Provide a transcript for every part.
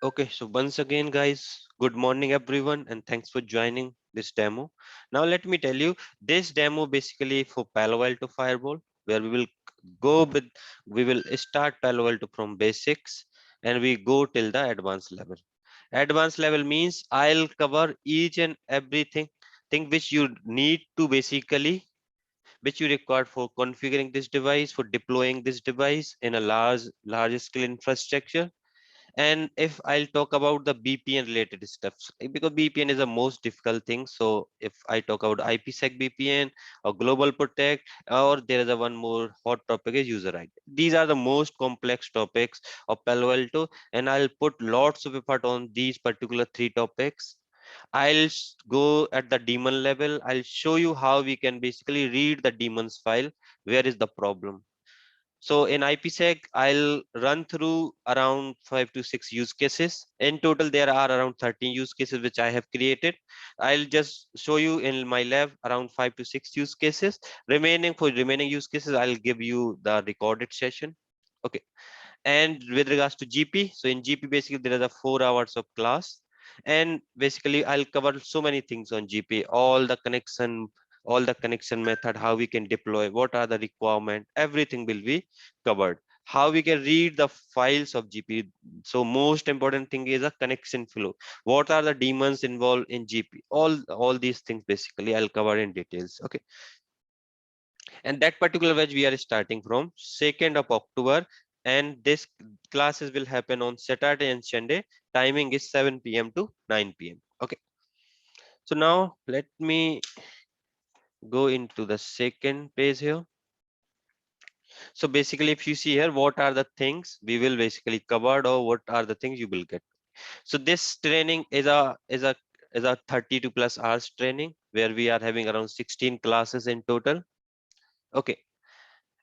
Okay, so once again, guys, good morning, everyone, and thanks for joining this demo. Now, let me tell you, this demo basically for Palo Alto Firewall, where go with, we will start Palo Alto from basics and we go till the advanced level. Advanced level means I'll cover each and everything thing which you need to basically which you require for configuring this device, for deploying this device in a large scale infrastructure. And if I'll talk about the VPN related stuff, because VPN is the most difficult thing. So if I talk about IPsec VPN or Global Protect, or there is a one more hot topic is user ID. These are the most complex topics of Palo Alto, and I'll put lots of effort on these particular three topics. Go at the daemon level. I'll show you how we can basically read the daemons file. Where is the problem? So in IPsec, I'll run through around 5 to 6 use cases. In total, there are around 13 use cases which I have created. I'll just show you in my lab around 5 to 6 use cases. Remaining use cases, I'll give you the recorded session. Okay. And with regards to GP, so in GP, basically there is a 4 hours of class. And basically I'll cover so many things on GP, all the connection method, how we can deploy, what are the requirement, everything will be covered. How we can read the files of GP. So most important thing is a connection flow. What are the daemons involved in GP? All these things basically I'll cover in details. Okay. And that particular batch we are starting from 2nd of October, and this classes will happen on Saturday and Sunday. Timing is 7 p.m. to 9 p.m. Okay. So now let me go into the second page here. So basically, if you see here, what are the things we will basically covered, or what are the things you will get. So this training is a 32 plus hours training, where we are having around 16 classes in total. Okay.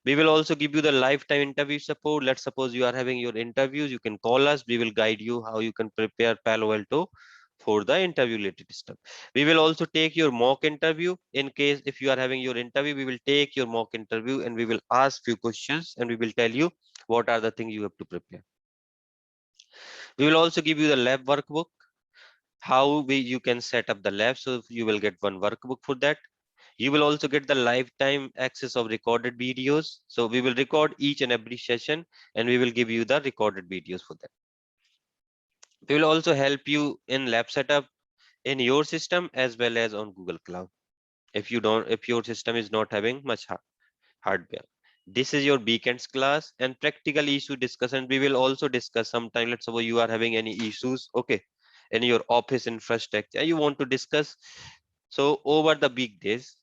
We will also give you the lifetime interview support. Let's suppose you are having your interviews, you can call us. We will guide you how you can prepare Palo Alto for the interview related stuff. We will also take your mock interview. In case if you are having your interview, we will take your mock interview and we will ask few questions and we will tell you what are the things you have to prepare. We will also give you the lab workbook, how you can set up the lab. So you will get one workbook for that. You will also get the lifetime access of recorded videos. So we will record each and every session and we will give you the recorded videos for that. We will also help you in lab setup in your system as well as on Google Cloud. If your system is not having much hardware. This is your weekends class and practical issue discussion. We will also discuss sometime. Let's suppose you are having any issues, okay, in your office infrastructure, you want to discuss. So over the weekdays,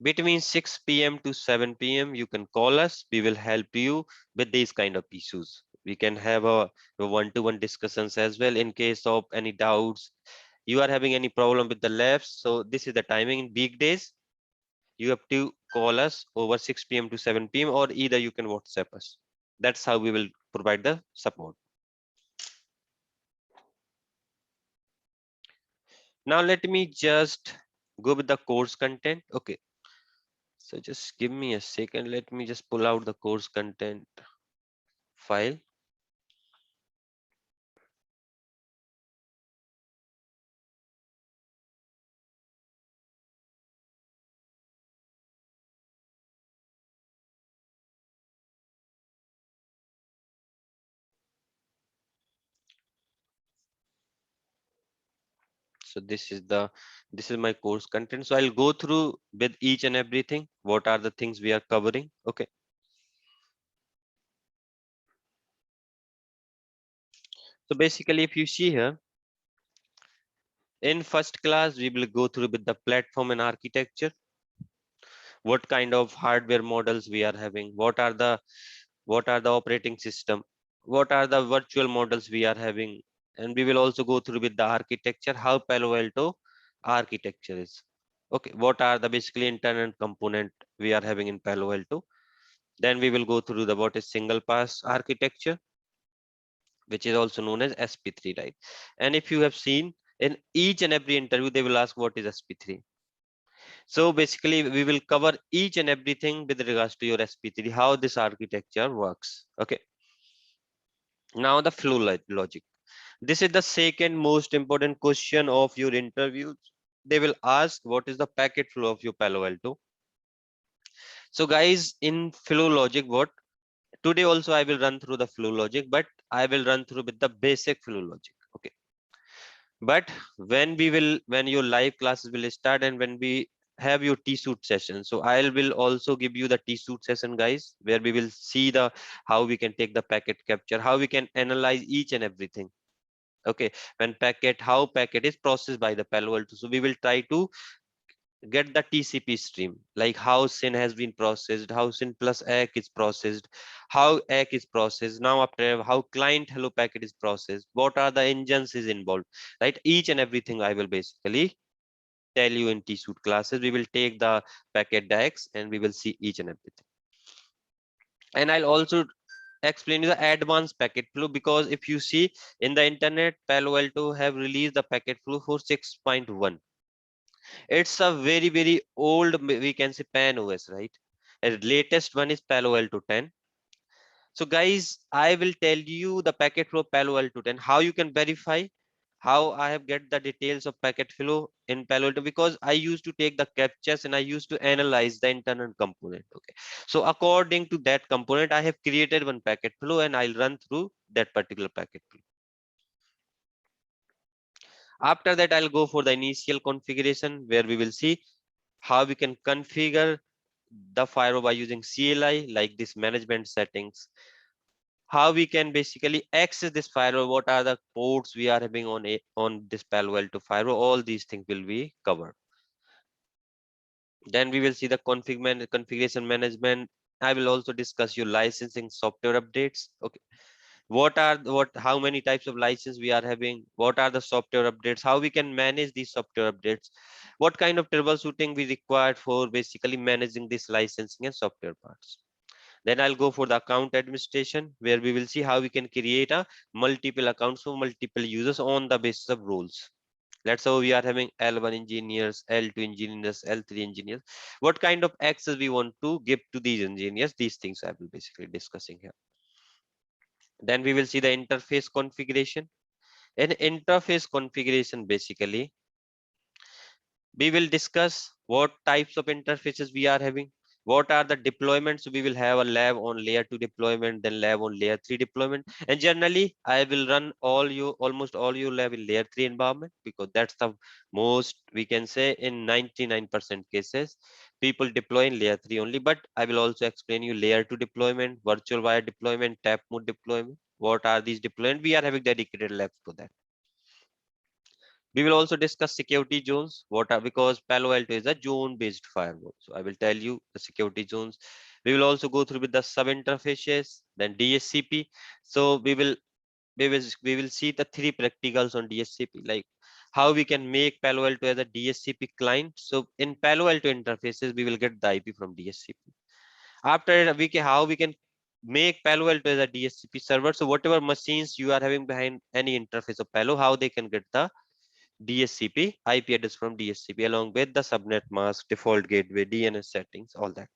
between 6 p.m. to 7 p.m. you can call us. We will help you with these kind of issues. We can have a one-to-one discussions as well in case of any doubts. You are having any problem with the labs. So this is the timing in weekdays. You have to call us over 6 p.m. to 7 p.m. or either you can WhatsApp us. That's how we will provide the support. Now let me just go with the course content. Okay. So just give me a second. Let me just pull out the course content file. So this is my course content. So I'll go through with each and everything. What are the things we are covering? Okay. So basically, if you see here, in first class, we will go through with the platform and architecture. What kind of hardware models we are having? What are the operating system? What are the virtual models we are having? And we will also go through with the architecture, how Palo Alto architecture is. Okay, what are the basically internal component we are having in Palo Alto? Then we will go through the what is single pass architecture, which is also known as SP3, right? And if you have seen in each and every interview, they will ask what is SP3. So basically, we will cover each and everything with regards to your SP3, how this architecture works. Okay. Now the flow logic. This is the second most important question of your interview. They will ask what is the packet flow of your Palo Alto. So guys, in flow logic, what today also I will run through the flow logic, but I will run through with the basic flow logic. Okay. But when your live classes will start and when we have your T-suit session, so I will also give you the T-suit session, guys, where we will see the how we can take the packet capture, how we can analyze each and everything. Okay, when packet, how packet is processed by the Palo Alto. So we will try to get the TCP stream, like how SYN has been processed, how SYN plus ACK is processed, how ACK is processed. Now after how client hello packet is processed, what are the engines is involved, right? Each and everything I will basically tell you in T-suit classes. We will take the packet DAX and we will see each and everything. And I'll also explain you the advanced packet flow, because if you see in the internet, Palo Alto have released the packet flow for 6.1. It's a very old, we can say, pan OS, right? And latest one is Palo Alto 10. So guys, I will tell you the packet flow Palo Alto 10, how you can verify, how I have get the details of packet flow in Palo Alto, because I used to take the captchas and I used to analyze the internal component. Okay. So according to that component, I have created one packet flow and I'll run through that particular packet flow. After that, I'll go for the initial configuration where we will see how we can configure the firewall by using CLI, like this management settings, how we can basically access this firewall, what are the ports we are having on this Palo Alto firewall. All these things will be covered. Then we will see the configuration management. I will also discuss your licensing software updates. Okay, how many types of license we are having, what are the software updates, how we can manage these software updates, what kind of troubleshooting we require for basically managing this licensing and software parts. Then I'll go for the account administration, where we will see how we can create a multiple accounts for multiple users on the basis of roles. Let's say we are having L1 engineers, L2 engineers, L3 engineers. What kind of access we want to give to these engineers? These things I will basically discussing here. Then we will see the interface configuration. In interface configuration, basically, we will discuss what types of interfaces we are having, what are the deployments. We will have a lab on layer 2 deployment, then lab on layer 3 deployment, and generally I will run almost all your lab in layer 3 environment, because that's the most, we can say, in 99% cases people deploy in layer 3 only. But I will also explain you layer 2 deployment, virtual wire deployment, tap mode deployment. What are these deployment? We are having dedicated labs for that. We will also discuss security zones. What are, because Palo Alto is a zone-based firewall. So I will tell you the security zones. We will also go through with the sub interfaces, then DSCP. So we will see the three practicals on DSCP, like how we can make Palo Alto as a DSCP client. So in Palo Alto interfaces, we will get the IP from DSCP. After we can, how we can make Palo Alto as a DSCP server. So whatever machines you are having behind any interface of Palo, how they can get the DSCP IP address from DSCP along with the subnet mask, default gateway, DNS settings, all that.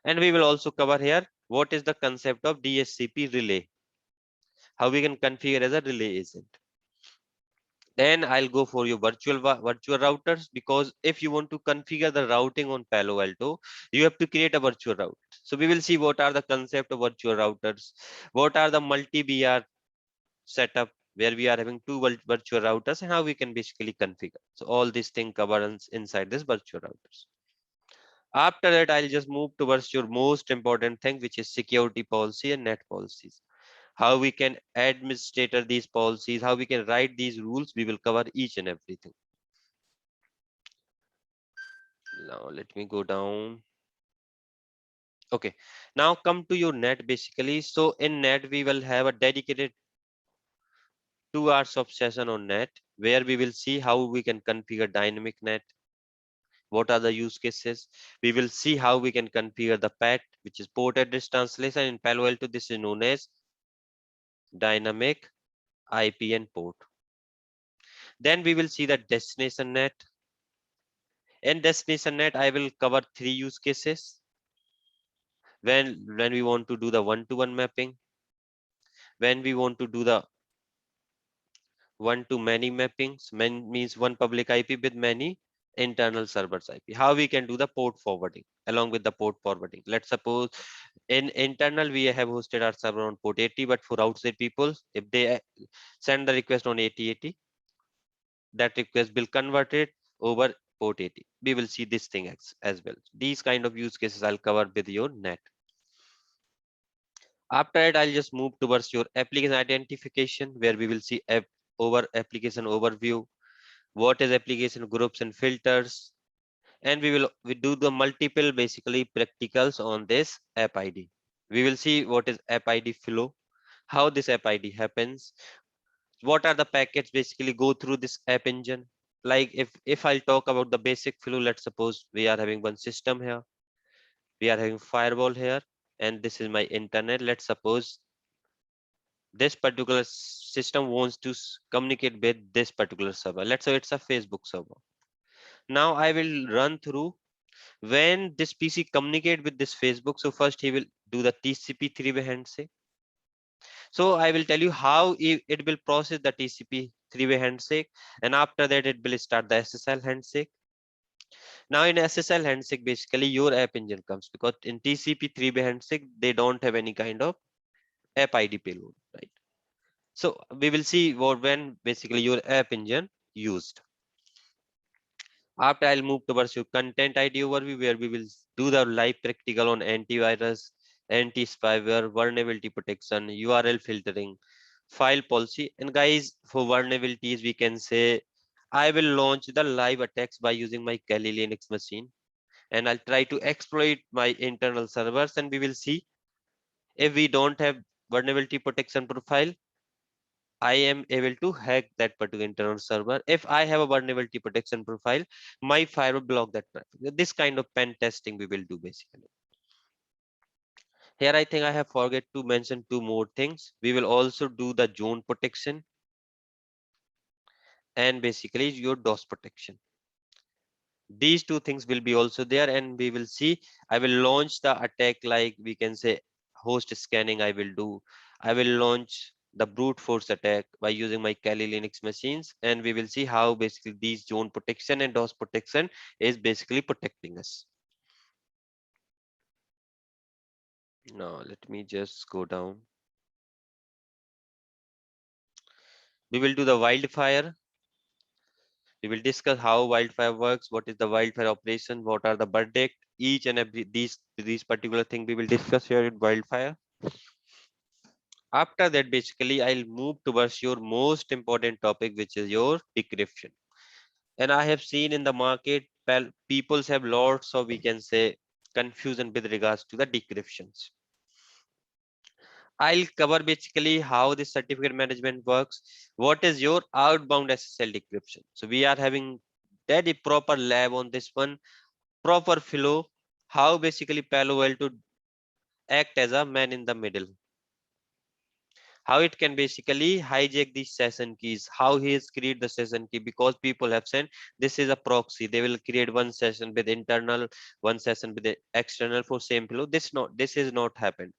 And we will also cover here what is the concept of DSCP relay, how we can configure as a relay agent. Then I'll go for your virtual routers, because if you want to configure the routing on Palo Alto, you have to create a virtual route. So we will see what are the concept of virtual routers, what are the multi-BR setup, where we are having two virtual routers, and how we can basically configure. So all these things covered inside this virtual routers. After that, I'll just move towards your most important thing, which is security policy and net policies. How we can administrator these policies, how we can write these rules. We will cover each and everything. Now let me go down. Okay, now come to your net basically. So in net, we will have a dedicated 2 hours of session on net, where we will see how we can configure dynamic net, what are the use cases. We will see how we can configure the PAT, which is port address translation. In Palo Alto, this is known as dynamic IP and port. Then we will see the destination net. In destination net, I will cover 3 use cases. When we want to do the one-to-one mapping, when we want to do the one to many mappings, means one public IP with many internal servers IP. How we can do the port forwarding along with the port forwarding? Let's suppose in internal we have hosted our server on port 80, but for outside people, if they send the request on 8080, that request will convert it over port 80. We will see this thing as well. These kind of use cases I'll cover with your net. After that, I'll just move towards your application identification, where we will see over application overview, what is application groups and filters, and we do the multiple basically practicals on this app ID. We will see what is app ID flow, how this app ID happens, what are the packets basically go through this app engine. Like if I'll talk about the basic flow, let's suppose we are having one system here, we are having firewall here, and this is my internet. Let's suppose this particular system wants to communicate with this particular server. Let's say it's a Facebook server. Now I will run through when this PC communicate with this Facebook. So first he will do the TCP three-way handshake. So I will tell you how it will process the TCP three-way handshake, and after that it will start the SSL handshake. Now in SSL handshake, basically your app engine comes, because in TCP three-way handshake they don't have any kind of app ID payload, right? So we will see what when basically your app engine used. After I'll move towards your content ID overview, where we will do the live practical on antivirus, anti-spyware, vulnerability protection, URL filtering, file policy. And guys, for vulnerabilities, we can say I will launch the live attacks by using my Kali Linux machine, and I'll try to exploit my internal servers, and we will see if we don't have vulnerability protection profile, I am able to hack that particular internal server. If I have a vulnerability protection profile, my firewall block that traffic. This kind of pen testing we will do basically. Here I think I have forget to mention two more things. We will also do the zone protection and basically your DOS protection. These two things will be also there, and we will see. I will launch the attack, like we can say host scanning. I will launch the brute force attack by using my Kali Linux machines, and we will see how basically these zone protection and DOS protection is basically protecting us. Now let me just go down. We will do the wildfire. We will discuss how wildfire works, what is the wildfire operation, what are the verdict, each and every these particular thing we will discuss here in wildfire. After that, basically, I'll move towards your most important topic, which is your decryption. And I have seen in the market, people have lots of, we can say, confusion with regards to the decryptions. I'll cover basically how the certificate management works. What is your outbound SSL decryption? So we are having that a proper lab on this one, proper flow, how basically Palo Alto act as a man in the middle, how it can basically hijack these session keys, how he has created the session key, because people have said this is a proxy. They will create one session with internal, one session with the external for same flow. This is not happened,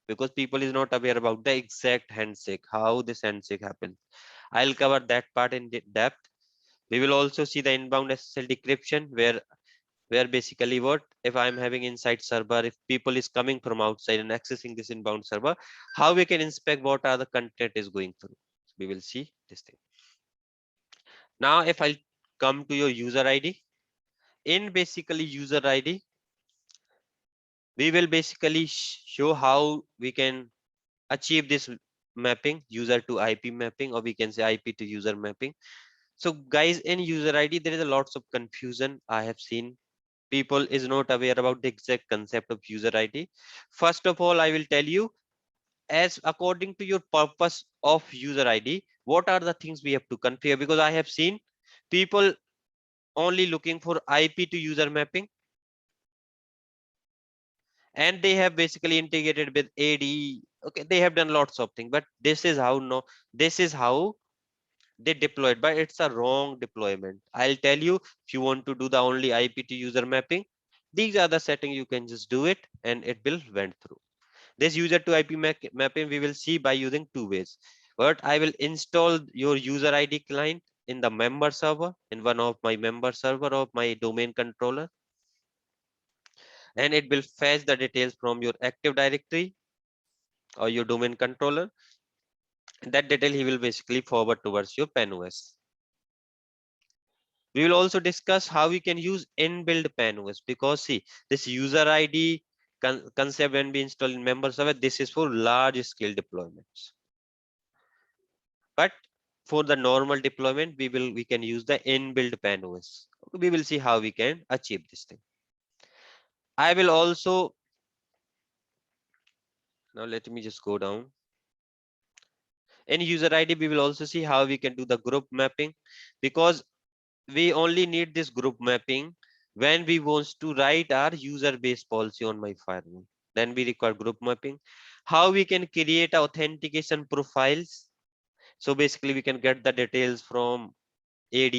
because people is not aware about the exact handshake, how this handshake happens. I'll cover that part in depth. We will also see the inbound SSL decryption, where basically what if I'm having inside server, if people is coming from outside and accessing this inbound server, how we can inspect what are the content is going through. We will see this thing. Now if I come to your user ID, in basically user ID, we will basically show how we can achieve this mapping, user to IP mapping, or we can say IP to user mapping. So guys, in user ID there is a lots of confusion. I have seen people is not aware about the exact concept of user ID. First of all, I will tell you, as according to your purpose of user ID, what are the things we have to configure, because I have seen people only looking for IP to user mapping, and they have basically integrated with AD. Okay, they have done lots of things, but this is how this is how they deployed, but it's a wrong deployment. I'll tell you, if you want to do the only IP to user mapping, these are the settings. You can just do it and it will went through. This user to IP mapping we will see by using two ways. But I will install your user ID client in the member server, in one of my member server of my domain controller, and it will fetch the details from your Active Directory or your domain controller. That detail he will basically forward towards your PenOS. We will also discuss how we can use inbuilt PenOS, because see, this user ID concept when we install in member server, this is for large scale deployments. But for the normal deployment, we can use the inbuilt PenOS. We will see how we can achieve this thing. I will also, now let me just go down. In user ID, we will also see how we can do the group mapping, because we only need this group mapping when we want to write our user base policy on my firewall. Then we require group mapping. How we can create authentication profiles. So basically we can get the details from AD,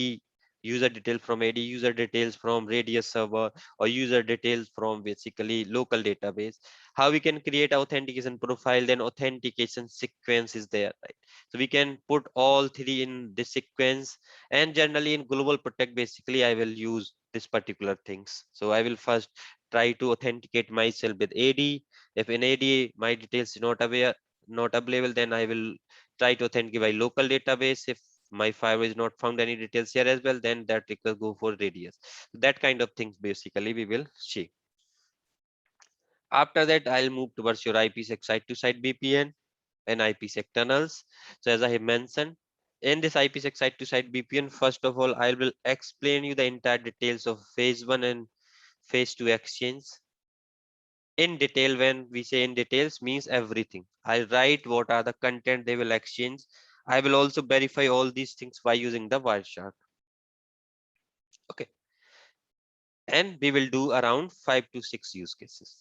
user detail from AD, user details from Radius server, or user details from basically local database. How we can create authentication profile, then authentication sequence is there, right? So we can put all three in this sequence. And generally in Global Protect, basically I will use this particular things. So I will first try to authenticate myself with AD. If in AD my details is not available, then I will try to authenticate by local database. If my firewall is not found any details here as well, then that request go for Radius. That kind of things basically we will see. After that, I'll move towards your IPsec site-to-site VPN and IPsec tunnels. So as I have mentioned, in this IPsec site-to-site VPN, first of all, I will explain you the entire details of phase 1 and phase 2 exchange. In detail, when we say in details, means everything. I write what are the content they will exchange. I will also verify all these things by using the Wireshark. Okay. And we will do around 5 to 6 use cases,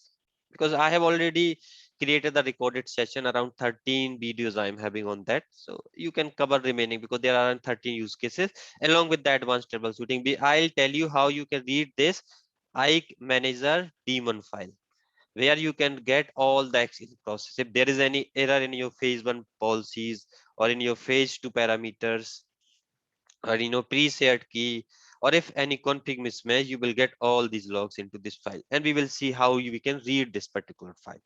because I have already created the recorded session, around 13 videos I am having on that. So you can cover remaining, because there are 13 use cases along with the advanced troubleshooting. I'll tell you how you can read this IKE Manager daemon file, where you can get all the exchange process. If there is any error in your phase 1 policies or in your phase 2 parameters, or pre-shared key, or if any config mismatch, you will get all these logs into this file, and we will see how we can read this particular file.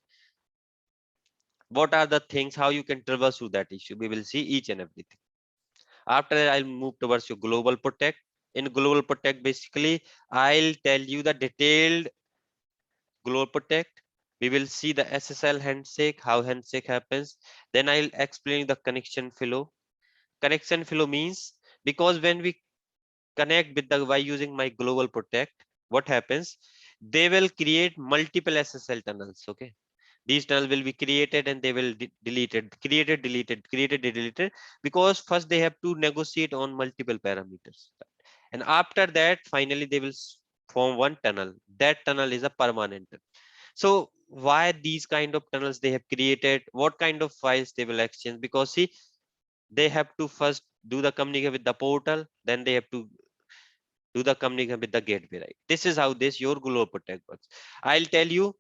What are the things, how you can traverse through that issue, we will see each and everything. After that, I'll move towards your Global Protect. In Global Protect, basically I'll tell you the detailed Global Protect. We will see the SSL handshake, how handshake happens. Then I'll explain the connection flow. Connection flow means, because when we connect with the by using my Global Protect, what happens, they will create multiple SSL tunnels. Okay, these tunnels will be created and they will deleted, created, deleted, created, deleted, because first they have to negotiate on multiple parameters, and after that finally they will form one tunnel. That tunnel is a permanent. So why these kind of tunnels they have created, what kind of files they will exchange? Because see, they have to first do the communicate with the portal, then they have to do the communication with the gateway, right? This is how this your Global Protect works. I'll tell you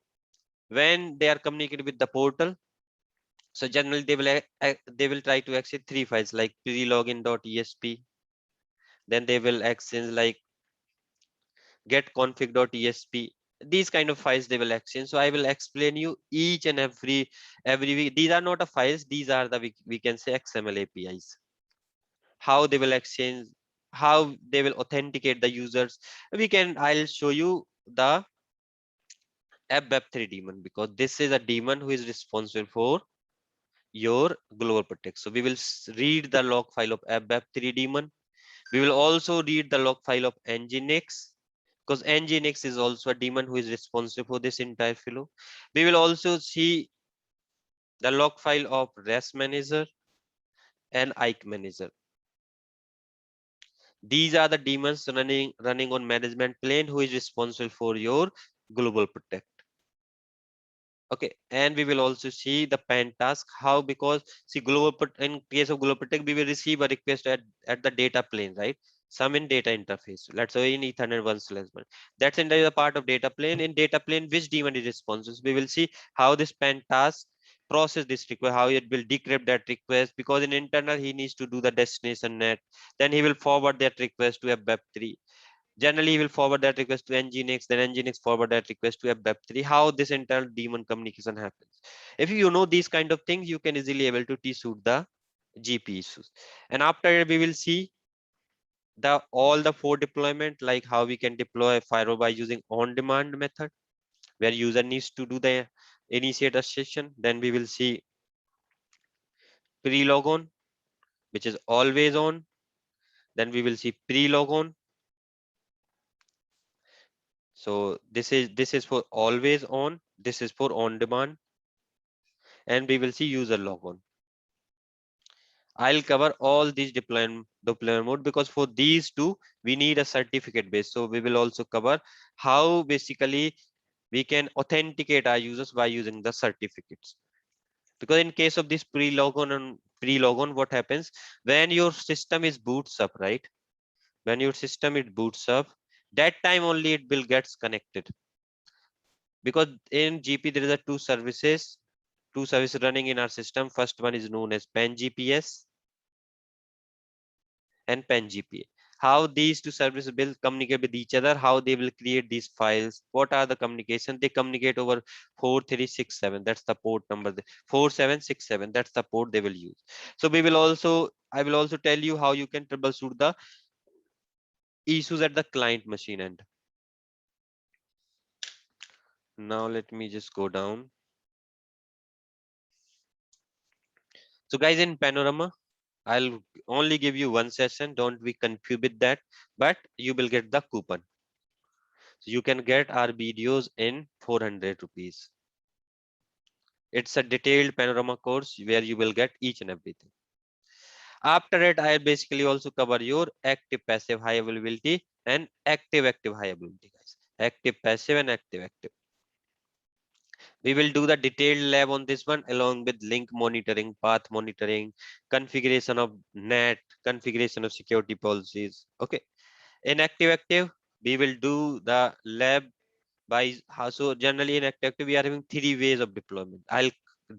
when they are communicating with the portal. So generally they will try to access three files like prelogin.esp. Then they will exchange like getconfig.esp. These kind of files they will exchange. So I will explain you each and every week. These are not a files. These are the we can say XML APIs. How they will exchange, how they will authenticate the users. I'll show you the AppWeb3 daemon, because this is a daemon who is responsible for your Global Protect. So we will read the log file of AppWeb3 daemon. We will also read the log file of Nginx, because Nginx is also a daemon who is responsible for this entire flow. We will also see the log file of REST Manager and IKE Manager. These are the daemons running on management plane who is responsible for your Global Protect. Okay, and we will also see the pen task, how, because see in case of Global Protect we will receive a request at the data plane, right? some in data interface. Let's say in Ethernet 1/1. That's entirely the part of data plane. In data plane, which daemon is responsible? We will see how this pen task process this request, how it will decrypt that request, because in internal he needs to do the destination net. Then he will forward that request to a web3. Generally, he will forward that request to Nginx, then Nginx forward that request to a web3. How this internal daemon communication happens. If you know these kind of things, you can easily able to suit the GP issues. And after we will see the all the four deployment, like how we can deploy firewall by using on-demand method, where user needs to do the initiate a session. Then we will see pre-logon, which is always on. Then we will see pre-logon. So this is for always on. This is for on-demand, and we will see user logon. I'll cover all these deployment mode, because for these two we need a certificate base. So we will also cover how basically we can authenticate our users by using the certificates. Because in case of this pre-logon, what happens when your system is boots up, right? When your system it boots up, that time only it will gets connected. Because in GP there is a two services running in our system. First one is known as PAN-GPS and PAN-GPA. How these two services will communicate with each other, how they will create these files, what are the communication. They communicate over 4367. That's the port number. 4767. That's the port they will use. So I will also tell you how you can troubleshoot the issues at the client machine end. Now let me just go down. So guys, in Panorama, I'll only give you one session. Don't be confused with that, but you will get the coupon. So you can get our videos in 400 rupees. It's a detailed Panorama course where you will get each and everything. After it, I basically also cover your active passive high availability and active high availability, guys. Active passive and active. We will do the detailed lab on this one, along with link monitoring, path monitoring, configuration of net, configuration of security policies. Okay. In active, we will do the lab by how. So generally in active we are having three ways of deployment. I'll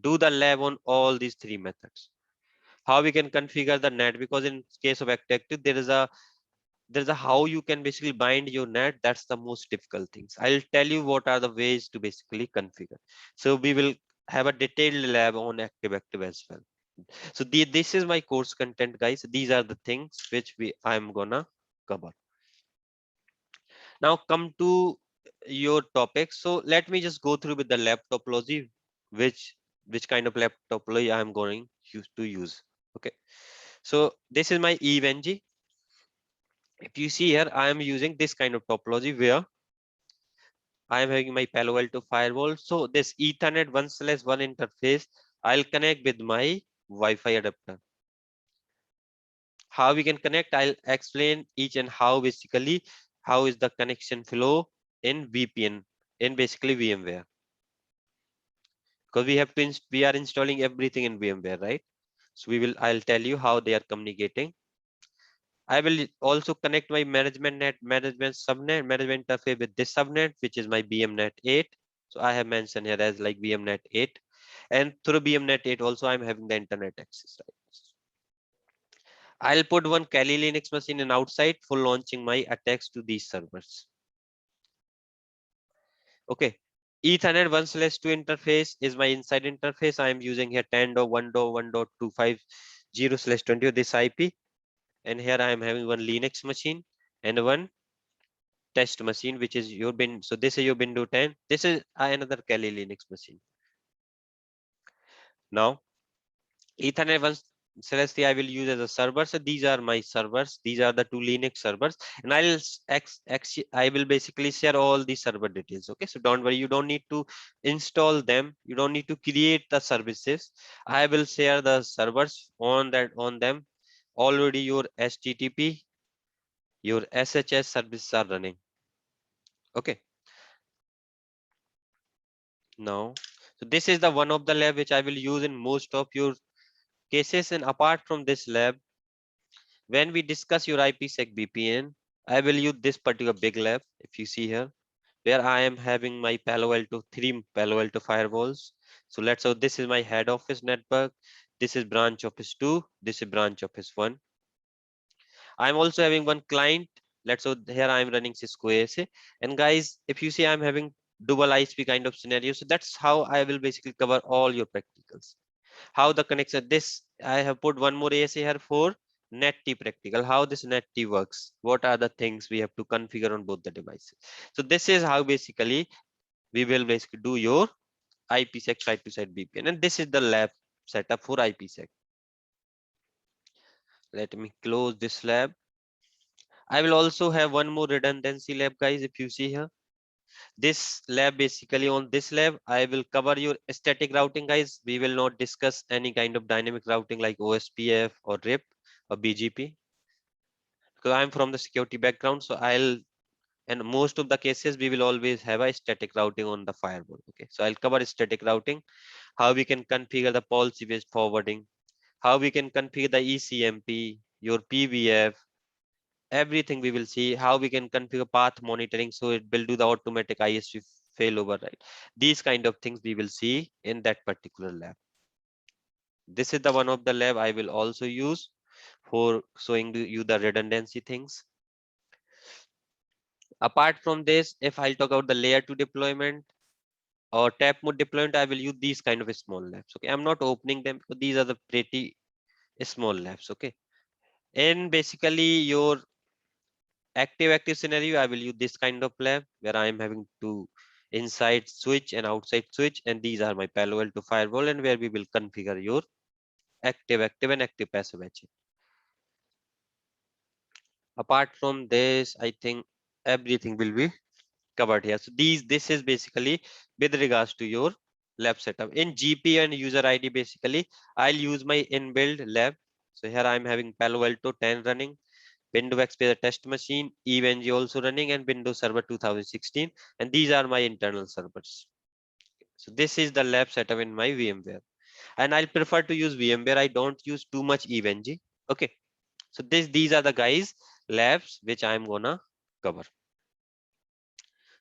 do the lab on all these three methods. How we can configure the net, because in case of active there is a how you can basically bind your net. That's the most difficult things. I'll tell you what are the ways to basically configure. So we will have a detailed lab on active as well. So this is my course content, guys. These are the things which I'm gonna cover. Now come to your topic. So let me just go through with the lab topology, which kind of lab topology I'm going to use. Okay. So this is my EVNG. If you see here, I am using this kind of topology where I am having my Palo Alto firewall. So this Ethernet 1/1 interface, I'll connect with my Wi-Fi adapter. How we can connect, I'll explain each and how basically how is the connection flow in VPN, in basically VMware. Because we are installing everything in VMware, right? So I'll tell you how they are communicating. I will also connect my management subnet, management interface with this subnet, which is my BMNet 8. So I have mentioned here as like BMNet 8. And through BMNet 8 also I'm having the internet access, right? I'll put one Kali Linux machine in outside for launching my attacks to these servers. Okay. Ethernet 1/2 interface is my inside interface. I am using here 10.1.1.250/20 this IP. And here I am having one Linux machine and one test machine, which is your bin. So this is your Windows 10. This is another Kali Linux machine. Now, Ethernet 1/3 I will use as a server. So these are my servers. These are the two Linux servers, and I will basically share all the server details. Okay, so don't worry. You don't need to install them. You don't need to create the services. I will share the servers on them. Already your HTTP, your SSH services are running. Okay. Now, so this is the one of the lab which I will use in most of your cases. And apart from this lab, when we discuss your IPsec VPN, I will use this particular big lab, if you see here, where I am having my Palo Alto, 3 Palo Alto firewalls. So let's say this is my head office network. This is branch office 2. This is branch office 1. I'm also having one client. Let's say here I'm running Cisco ASA. And guys, if you see I'm having dual ISP kind of scenario, so that's how I will basically cover all your practicals. How the connection, this I have put one more ASA here for NetT practical, how this NetT works, what are the things we have to configure on both the devices. So this is how basically we will basically do your IPsec side to side VPN, and this is the lab setup for IPsec. Let me close this lab. I will also have one more redundancy lab, guys. If you see here, this lab, basically on this lab I will cover your static routing, guys. We will not discuss any kind of dynamic routing like OSPF or RIP or BGP, because I'm from the security background. So I'll, and most of the cases we will always have a static routing on the firewall. Okay, so I'll cover static routing, how we can configure the policy based forwarding, how we can configure the ECMP, your PVF, everything we will see, how we can configure path monitoring so it will do the automatic ISP failover, right? These kind of things we will see in that particular lab. This is the one of the lab I will also use for showing you the redundancy things. Apart from this, if I'll talk about the layer 2 deployment or tap mode deployment, I will use these kind of small labs. Okay, I'm not opening them because these are the pretty small labs. Okay, and basically your active scenario, I will use this kind of lab where I am having two inside switch and outside switch, and these are my Palo Alto firewall, and where we will configure your active and active passive HA. Apart from this, I think everything will be covered here. So this is basically with regards to your lab setup. In GP and user ID, basically I'll use my inbuilt lab. So here I'm having Palo Alto 10 running, Windows XP test machine, EVNG also running, and Windows Server 2016. And these are my internal servers. So this is the lab setup in my VMware. And I'll prefer to use VMware. I don't use too much EVNG. Okay. So these are the guys labs which I'm gonna cover.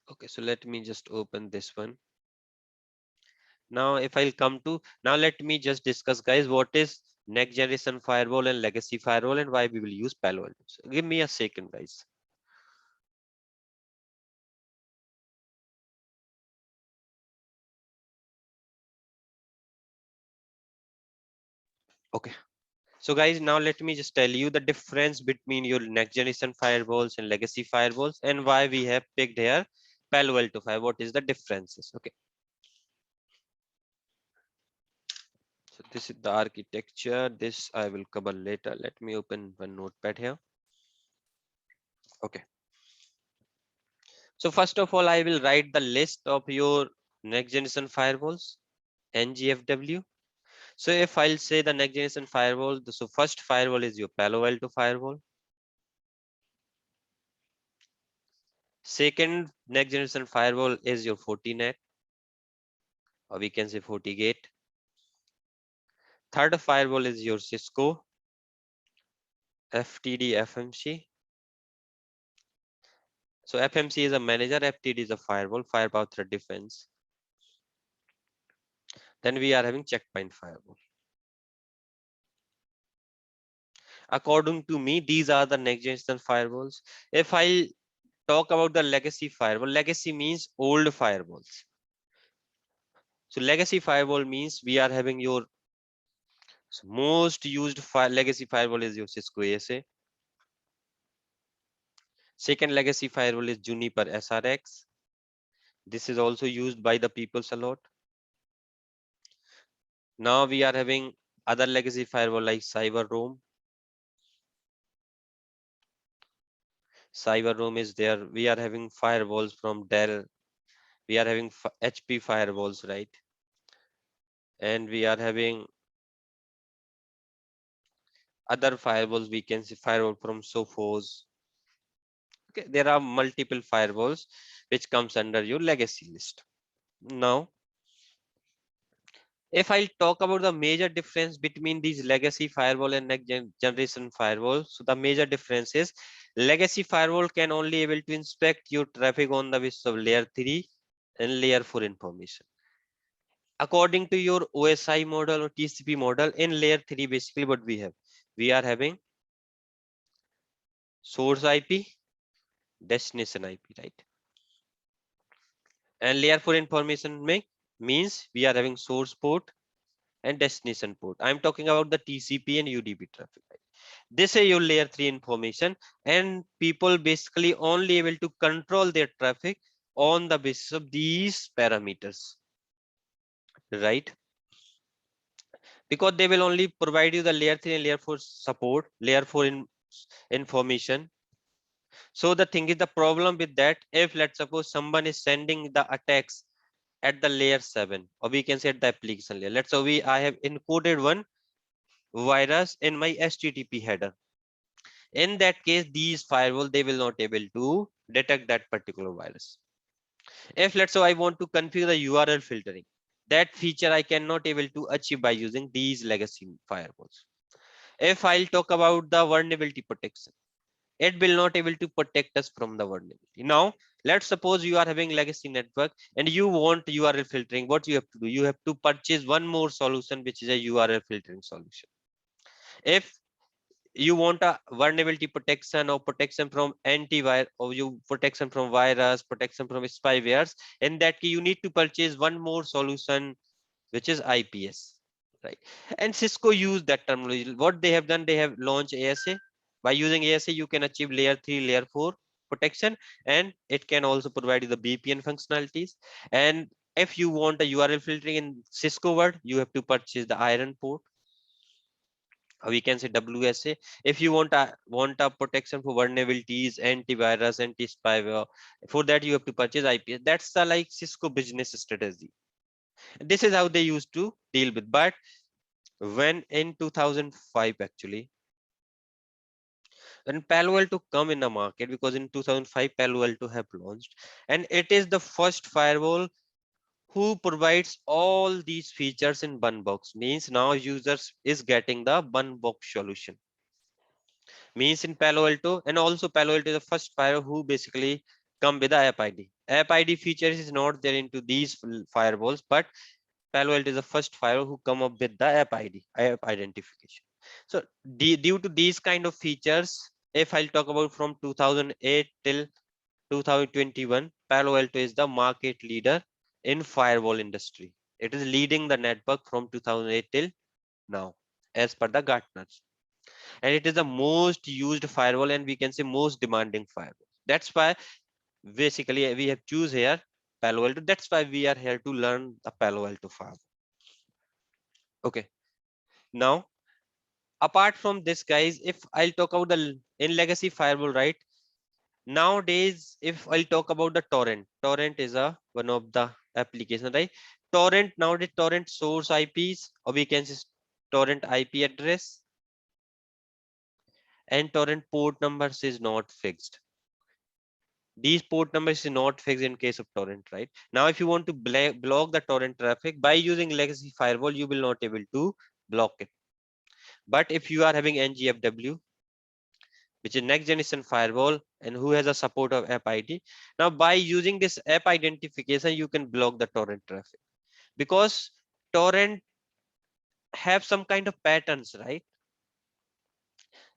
Okay, so let me just open this one. Now, if I'll come to, now let me just discuss, guys, what is next generation firewall and legacy firewall and why we will use Palo Alto. So give me a second, guys. Okay. So guys, now let me just tell you the difference between your next generation firewalls and legacy firewalls and why we have picked here Palo Alto Fire. What is the differences? Okay. So this is the architecture. This I will cover later. Let me open one notepad here. Okay. So first of all, I will write the list of your next generation firewalls, NGFW. So if I'll say the next generation firewall, so first firewall is your Palo Alto firewall. Second next generation firewall is your Fortinet, or we can say FortiGate. Third firewall is your Cisco FTD FMC. So FMC is a manager, FTD is a firewall, firepower threat defense. Then we are having checkpoint firewall. According to me, these are the next generation firewalls. If I talk about the legacy firewall, legacy means old firewalls. So legacy firewall means we are having your most used legacy firewall is your Cisco ASA. Second legacy firewall is Juniper SRX. This is also used by the peoples a lot. Now we are having other legacy firewall like CyberRoam. CyberRoam is there. We are having firewalls from Dell. We are having HP firewalls, right? And we are having other firewalls. We can see firewall from Sophos. Okay, there are multiple firewalls which comes under your legacy list. Now If I'll talk about the major difference between these legacy firewall and next generation firewall, so the major difference is legacy firewall can only able to inspect your traffic on the basis of layer 3 and layer 4 information. According to your OSI model or TCP model, in layer 3, basically what we are having source IP, destination IP, right? And layer 4 information means we are having source port and destination port. I'm talking about the TCP and UDP traffic. Right? This is your layer 3 information, and people basically only able to control their traffic on the basis of these parameters, right? Because they will only provide you the layer 3 and layer 4 support, layer 4 information. So the thing is, the problem with that, if let's suppose someone is sending the attacks at the layer 7, or we can say at the application layer, let's say I have encoded one virus in my HTTP header. In that case, these firewall, they will not able to detect that particular virus. If let's say I want to configure the URL filtering, that feature I cannot able to achieve by using these legacy firewalls. If I'll talk about the vulnerability protection, it will not able to protect us from the vulnerability. Now, let's suppose you are having legacy network and you want URL filtering. What you have to do? You have to purchase one more solution, which is a URL filtering solution. If you want a vulnerability protection or protection from antivirus, or you protection from virus, protection from spywares, in that case, you need to purchase one more solution, which is IPS, right? And Cisco use that terminology. What they have done, they have launched ASA. By using ASA, you can achieve layer 3, layer 4 protection, and it can also provide you the VPN functionalities. And if you want a URL filtering in Cisco world, you have to purchase the iron port, we can say WSA. If you want a protection for vulnerabilities, antivirus, anti-spyware, for that you have to purchase IPS. That's the like Cisco business strategy. This is how they used to deal with. But when in 2005, actually, when Palo Alto come in the market, because in 2005 Palo Alto have launched, and it is the first firewall who provides all these features in one box. Means now users is getting the one box solution. Means in Palo Alto, and also Palo Alto is the first firewall who basically come with the app ID. App ID features is not there into these firewalls, but Palo Alto is the first firewall who come up with the app ID, app identification. So due to these kind of features, if I'll talk about from 2008 till 2021, Palo Alto is the market leader in firewall industry. It is leading the network from 2008 till now, as per the Gartner's. And it is the most used firewall, and we can say most demanding firewall. That's why basically we have choose here Palo Alto. That's why we are here to learn the Palo Alto firewall. Okay. Now, apart from this, guys, if I'll talk about the in legacy firewall, right? Nowadays, if I'll talk about the torrent is a one of the application, right? Torrent nowadays, torrent source IPs, or we can say torrent IP address, and torrent port numbers is not fixed. These port numbers is not fixed in case of torrent, right? Now, if you want to block the torrent traffic by using legacy firewall, you will not able to block it. But if you are having NGFW, which is next generation firewall, and who has a support of app ID, now by using this app identification, you can block the torrent traffic, because torrent have some kind of patterns, right?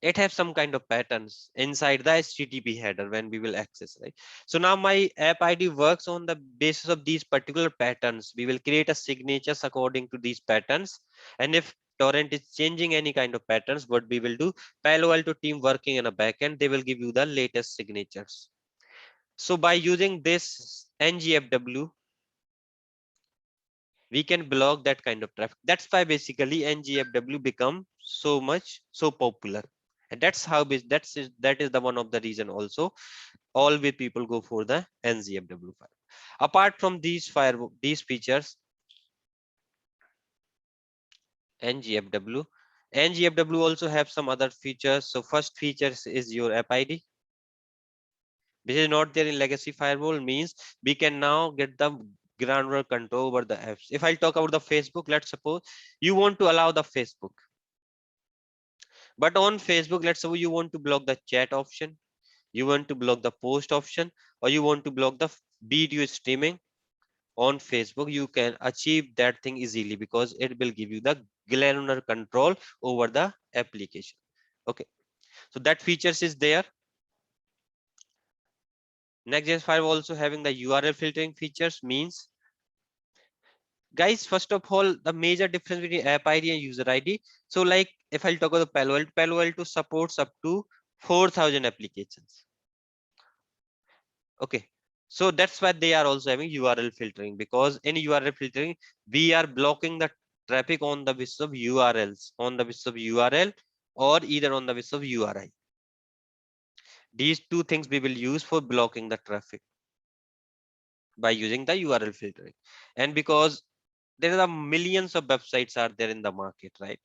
It has some kind of patterns inside the HTTP header when we will access, right? So now my app ID works on the basis of these particular patterns. We will create a signatures according to these patterns. And if torrent is changing any kind of patterns, what we will do, Palo Alto team working in a backend, they will give you the latest signatures. So by using this NGFW, we can block that kind of traffic. That's why basically NGFW become so popular. And that's how that is the one of the reason also all we people go for the NGFW file. Apart from these features, NGFW also have some other features. So first features is your app ID. This is not there in legacy firewall. Means we can now get the granular control over the apps. If I talk about the Facebook, let's suppose you want to allow the Facebook, but on Facebook, let's suppose you want to block the chat option, you want to block the post option, or you want to block the video streaming on Facebook. You can achieve that thing easily because it will give you the granular control over the application. Okay, so that features is there. Next.js 5 also having the URL filtering features. Means, guys, first of all, the major difference between app ID and user ID. So like if I'll talk about the Palo Alto supports up to 4,000 applications. Okay, so that's why they are also having URL filtering, because in URL filtering we are blocking the traffic on the basis of URLs, on the basis of URL, or either on the basis of URI. These two things we will use for blocking the traffic by using the URL filtering. And because there are millions of websites are there in the market, right?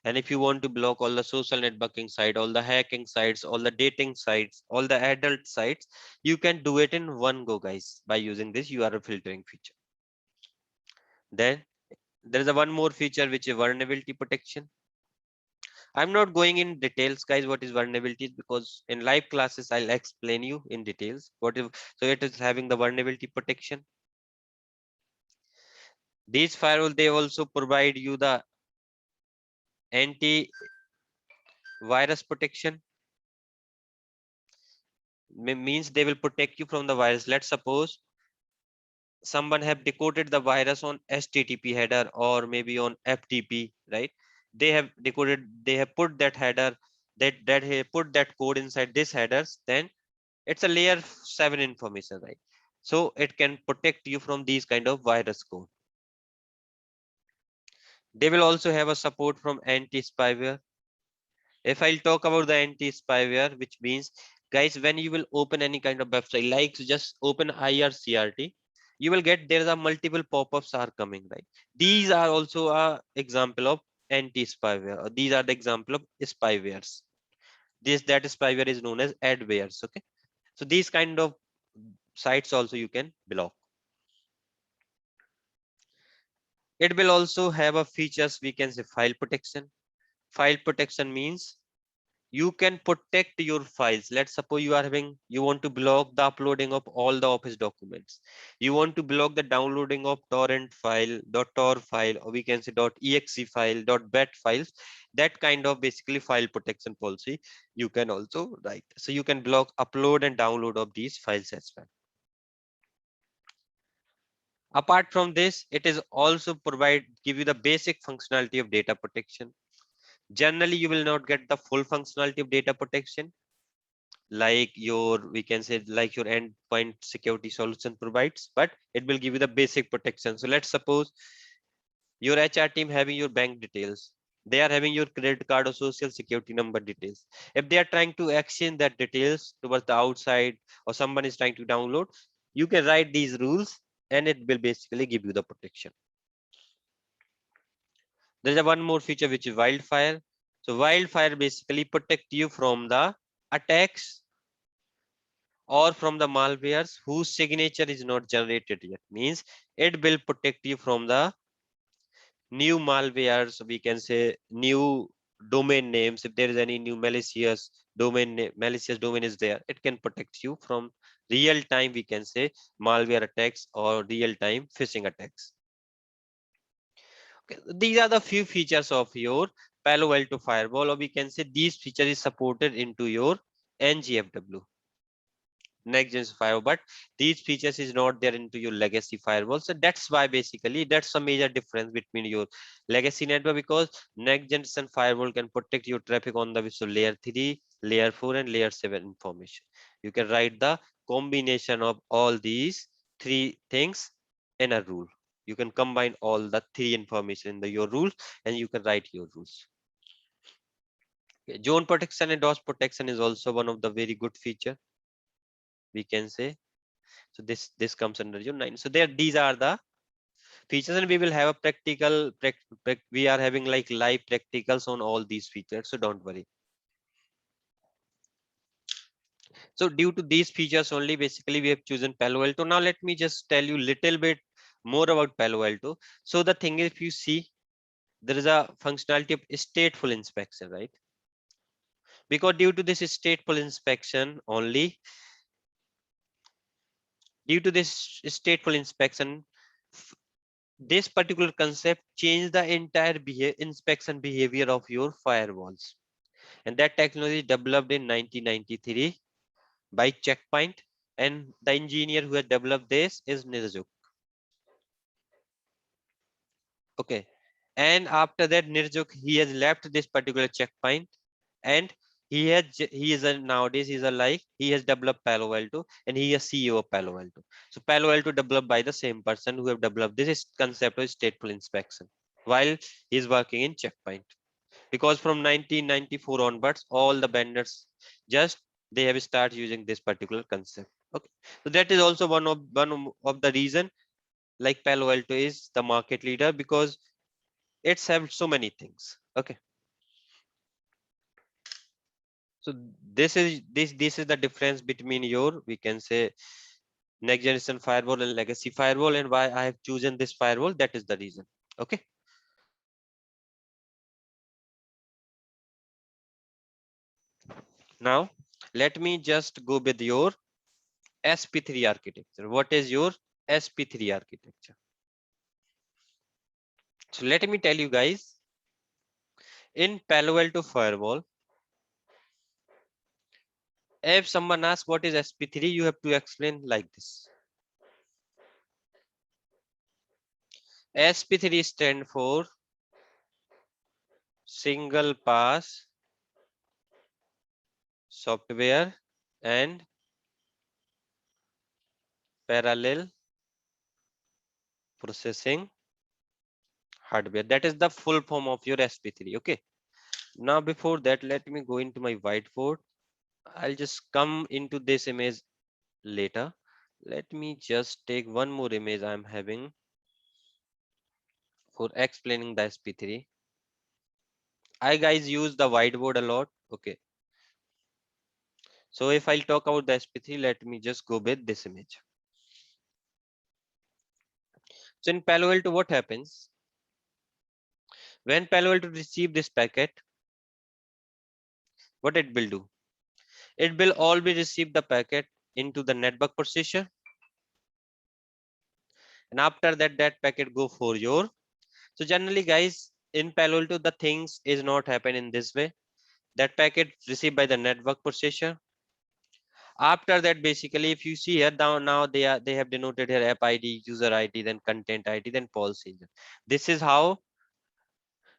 And if you want to block all the social networking site, all the hacking sites, all the dating sites, all the adult sites, you can do it in one go, guys, by using this URL filtering feature. Then there is a one more feature, which is vulnerability protection. I'm not going in details, guys, what is vulnerabilities, because in live classes I'll explain you in details what is. So it is having the vulnerability protection. These firewall, they also provide you the anti virus protection. Means they will protect you from the virus. Let's suppose someone have decoded the virus on HTTP header or maybe on FTP, right? They have decoded, they have put that header, that put that code inside this headers, then it's a layer 7 information, right? So it can protect you from these kind of virus code. They will also have a support from anti-spyware. If I'll talk about the anti-spyware, which means, guys, when you will open any kind of website, like just open IRCRT, you will get there are multiple pop-ups are coming, right? These are also a example of anti-spyware, or these are the example of spywares. That spyware is known as adwares. Okay, so these kind of sites also you can block. It will also have a features, we can say file protection. File protection means you can protect your files. Let's suppose you are having, you want to block the uploading of all the office documents, you want to block the downloading of torrent file, .tor file, or we can say .exe file, .bat files. That kind of basically file protection policy you can also write. So you can block upload and download of these files as well. Apart from this, it is also give you the basic functionality of data protection. Generally you will not get the full functionality of data protection like your, we can say, like your endpoint security solution provides, but it will give you the basic protection. So let's suppose your HR team having your bank details, they are having your credit card or social security number details. If they are trying to exchange that details towards the outside, or someone is trying to download, you can write these rules and it will basically give you the protection. There's a one more feature, which is wildfire. So wildfire basically protect you from the attacks or from the malwares whose signature is not generated yet. Means it will protect you from the new malwares, we can say new domain names. If there is any new malicious domain is there, it can protect you from real time, we can say, malware attacks or real time phishing attacks. Okay, these are the few features of your Palo Alto firewall, or we can say these features is supported into your NGFW, next gen firewall, but these features is not there into your legacy firewall. So that's why basically that's a major difference between your legacy network, because next generation firewall can protect your traffic on the basis of layer 3, layer 4 and layer 7 information. You can write the combination of all these three things in a rule. You can combine all the three information in your rules and you can write your rules. Okay. Zone protection and DOS protection is also one of the very good feature, we can say. So this comes under your 9. So there, these are the features, and we will have a practical we are having like live practicals on all these features, so don't worry. So due to these features only, basically we have chosen Palo Alto. Now let me just tell you little bit more about Palo Alto. So the thing is, if you see, there is a functionality of stateful inspection, right? Because due to this stateful inspection only, due to this stateful inspection, this particular concept changed the entire inspection behavior of your firewalls. And that technology developed in 1993 by Checkpoint. And the engineer who has developed this is Nirjuk. Okay. And after that, Nirjuk, he has left this particular Checkpoint, and he is a nowadays he's a like he has developed Palo Alto, and he is CEO of Palo Alto. So Palo Alto developed by the same person who have developed this concept of stateful inspection while he is working in Checkpoint. Because from 1994 onwards, all the vendors just they have started using this particular concept. Okay, so that is also one of the reason like Palo Alto is the market leader, because it's have so many things. Okay, so this is the difference between your, we can say, next generation firewall and legacy firewall, and why I have chosen this firewall. That is the reason. Okay, now let me just go with your SP3 architecture. What is your SP3 architecture? So let me tell you guys, in Palo Alto firewall, if someone asks what is SP3, you have to explain like this. SP3 stand for single pass software and parallel processing hardware. That is the full form of your SP3. Okay. Now before that, let me go into my whiteboard. I'll just come into this image later. Let me just take one more image I'm having for explaining the SP3. I guys use the whiteboard a lot. Okay. So if I'll talk about the SP3, let me just go with this image. So in Palo Alto, what happens? When Palo Alto receive this packet, what it will do? It will always receive the packet into the network processor. And after that, that packet go for your. So generally guys, in Palo Alto, the things is not happen in this way. That packet received by the network processor. After that, basically, if you see here now they have denoted here app ID, user ID, then content ID, then policy. This is how.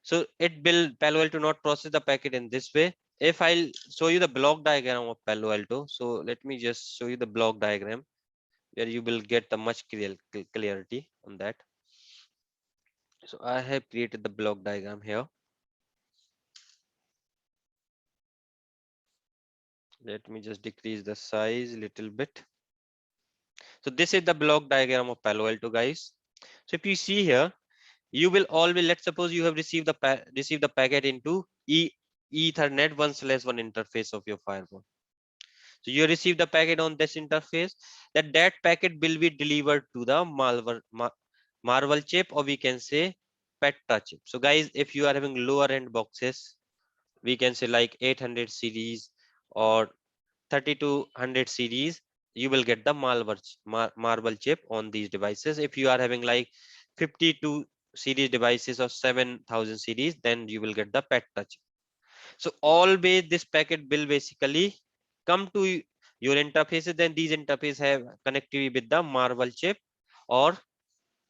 So it will Palo Alto not process the packet in this way. If I'll show you the block diagram of Palo Alto, so let me just show you the block diagram where you will get the much clarity on that. So I have created the block diagram here. Let me just decrease the size a little bit. So this is the block diagram of Palo Alto, guys. So if you see here, you will always, let's suppose you have received the packet into Ethernet 1/1 interface of your firewall. So you receive the packet on this interface. That packet will be delivered to the Marvel chip, or we can say Petra chip. So guys, if you are having lower end boxes, we can say like 800 series or 3200 series, you will get the Marvel chip on these devices. If you are having like 52 series devices or 7000 series, then you will get the Petra chip. So always this packet will basically come to your interfaces, then these interfaces have connectivity with the Marvel chip or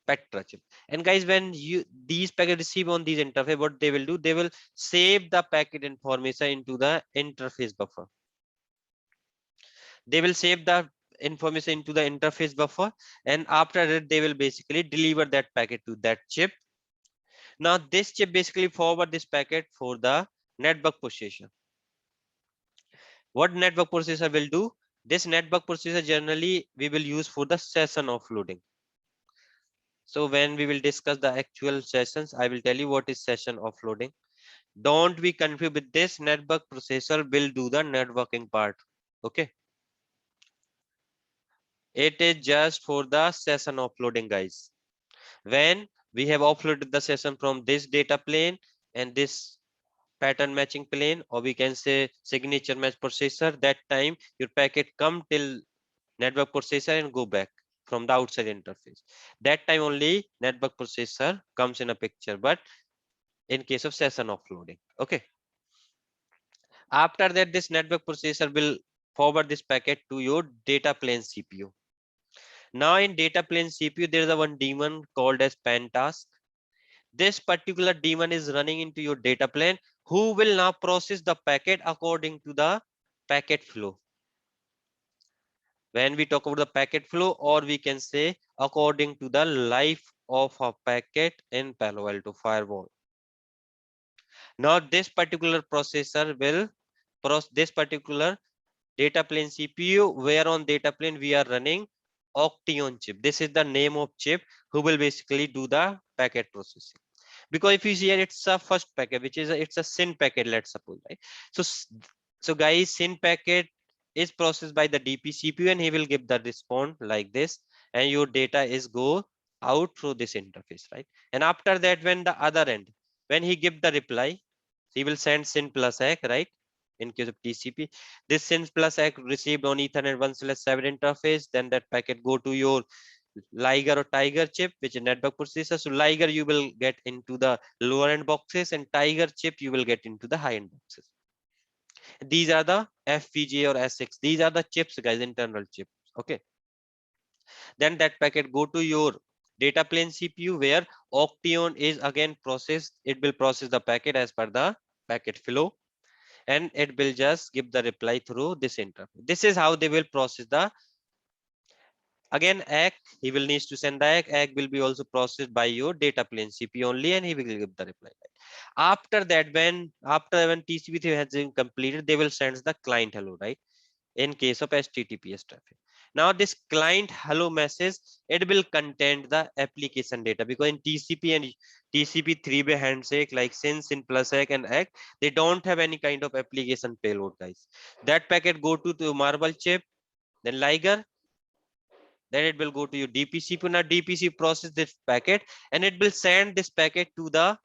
Petra chip. And guys, when you these packets receive on these interface, what they will do, they will save the packet information into the interface buffer. They will save the information into the interface buffer, and after that they will basically deliver that packet to that chip. Now this chip basically forward this packet for the network processor. What network processor will do? This network processor generally we will use for the session offloading. So when we will discuss the actual sessions, I will tell you what is session offloading. Don't be confused with this. Network processor will do the networking part. Okay. It is just for the session offloading, guys. When we have offloaded the session from this data plane and this pattern matching plane, or we can say signature match processor, that time your packet come till network processor and go back from the outside interface. That time only network processor comes in a picture, but in case of session offloading. Okay. After that, this network processor will forward this packet to your data plane CPU. Now in data plane CPU, there is a one daemon called as PAN-task. This particular daemon is running into your data plane, who will now process the packet according to the packet flow. When we talk about the packet flow, or we can say according to the life of a packet in Palo Alto firewall. Now this particular processor will process this particular data plane CPU, where on data plane we are running Octeon chip. This is the name of chip who will basically do the packet processing. Because if you see here, it's a first packet, which is it's a SYN packet, let's suppose, right? So so guys, SYN packet is processed by the DP CPU, and he will give the response like this, and your data is go out through this interface, right? And after that, when the other end, when he give the reply, he will send SYN plus ACK, right? In case of TCP, this SYN plus ACK received on Ethernet 1/7 interface, then that packet go to your Liger or Tiger chip, which is network processor. So Liger you will get into the lower end boxes, and Tiger chip you will get into the high end boxes. These are the FPGA or S6. These are the chips, guys, internal chips. Okay. Then that packet go to your data plane CPU, where Octeon is again processed. It will process the packet as per the packet flow, and it will just give the reply through this interface. This is how they will process the. Again, ACK, he will needs to send the ACK. ACK will be also processed by your data plane CPU only, and he will give the reply. After that, when TCP3 has been completed, they will send the client hello, right? In case of HTTPS traffic. Now this client hello message, it will contain the application data, because in TCP and TCP three-way handshake like SYN plus ACK and ACK, they don't have any kind of application payload, guys. That packet go to the Marble chip, then Liger, then it will go to your DPCP. Now DPC process this packet, and it will send this packet to the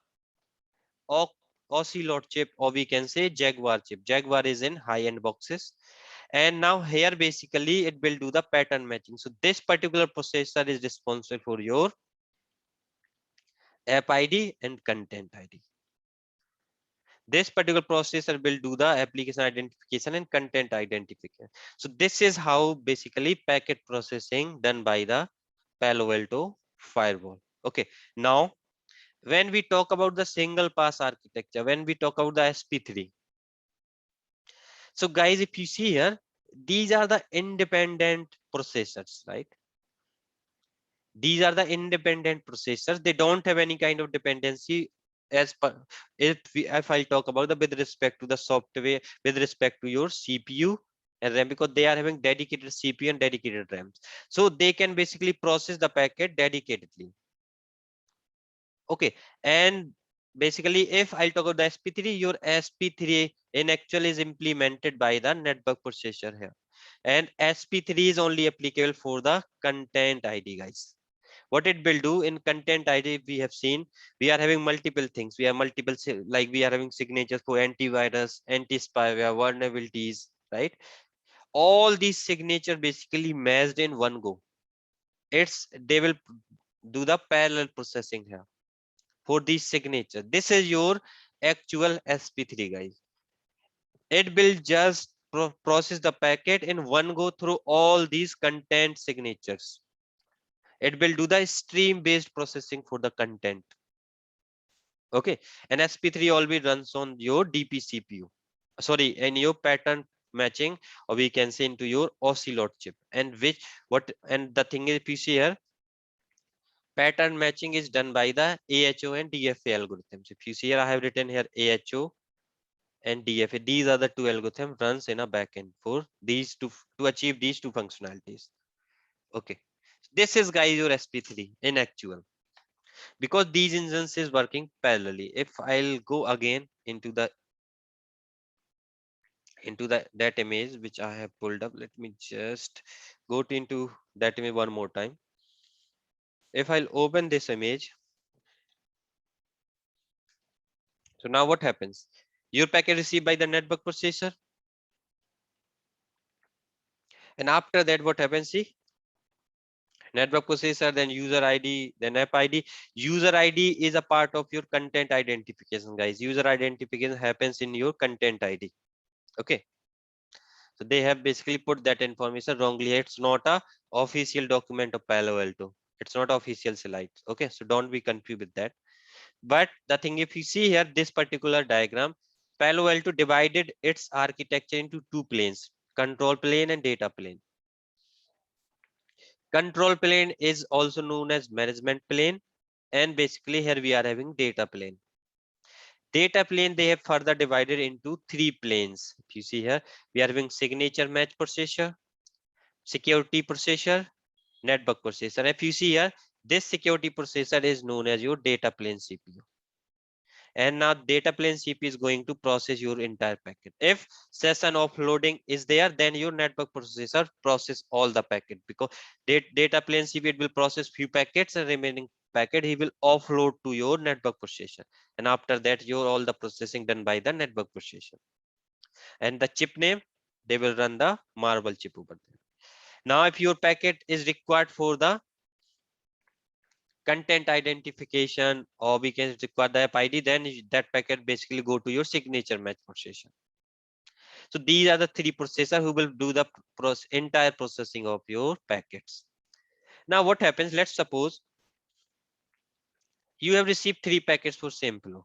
Ocelot chip, or we can say Jaguar chip. Jaguar is in high-end boxes. And now here basically it will do the pattern matching. So this particular processor is responsible for your app ID and content ID. This particular processor will do the application identification and content identification. So this is how basically packet processing done by the Palo Alto firewall. Okay. Now, when we talk about the single pass architecture, when we talk about the SP3. So guys, if you see here, these are the independent processors, right? These are the independent processors. They don't have any kind of dependency as per if I talk about the with respect to the software, with respect to your CPU and RAM, because they are having dedicated CPU and dedicated RAMs. So they can basically process the packet dedicatedly. Okay. And basically, if I'll talk about the SP3, your SP3 in actual is implemented by the network processor here. And SP3 is only applicable for the content ID, guys. What it will do in content ID, we have seen we are having multiple things. We have multiple, like we are having signatures for antivirus, anti-spyware, vulnerabilities, right? All these signatures basically matched in one go. They will do the parallel processing here for these signatures. This is your actual SP3, guys. It will just process the packet in one go through all these content signatures. It will do the stream based processing for the content. Okay. And SP3 always runs on your DP CPU. Sorry, in your pattern matching, or we can say into your Ocelot chip. And the thing is, if you see here, pattern matching is done by the AHO and DFA algorithms. If you see here, I have written here AHO and DFA. These are the two algorithms runs in a backend for these two to achieve these two functionalities. Okay. This is, guys, your SP3 in actual, because these engines is working parallelly. If I'll go again into that image which I have pulled up, let me just go into that image one more time. if I'll open this image, so now what happens? Your packet received by the network processor, and after that what happens? See, network processor, then user ID, then app ID. User ID is a part of your content identification, guys. User identification happens in your content ID. Okay, so they have basically put that information wrongly. It's not a official document of Palo Alto. It's not official slides. Okay, so don't be confused with that. But the thing, if you see here, this particular diagram, Palo Alto divided its architecture into two planes: control plane and data plane. Control plane is also known as management plane, and basically here we are having data plane. Data plane, they have further divided into three planes. If you see here, we are having signature match processor, security processor, network processor. If you see here, this security processor is known as your data plane CPU. And now data plane CPU is going to process your entire packet. If session offloading is there, then your network processor process all the packet, because data plane CPU, it will process few packets, and remaining packet he will offload to your network processor. And after that, your all the processing done by the network processor. And the chip name, they will run the Marble chip over there. Now, if your packet is required for the content identification, or we can require the app ID, then that packet basically go to your signature match processor. So these are the three processors who will do the entire processing of your packets. Now what happens? Let's suppose you have received three packets for same flow.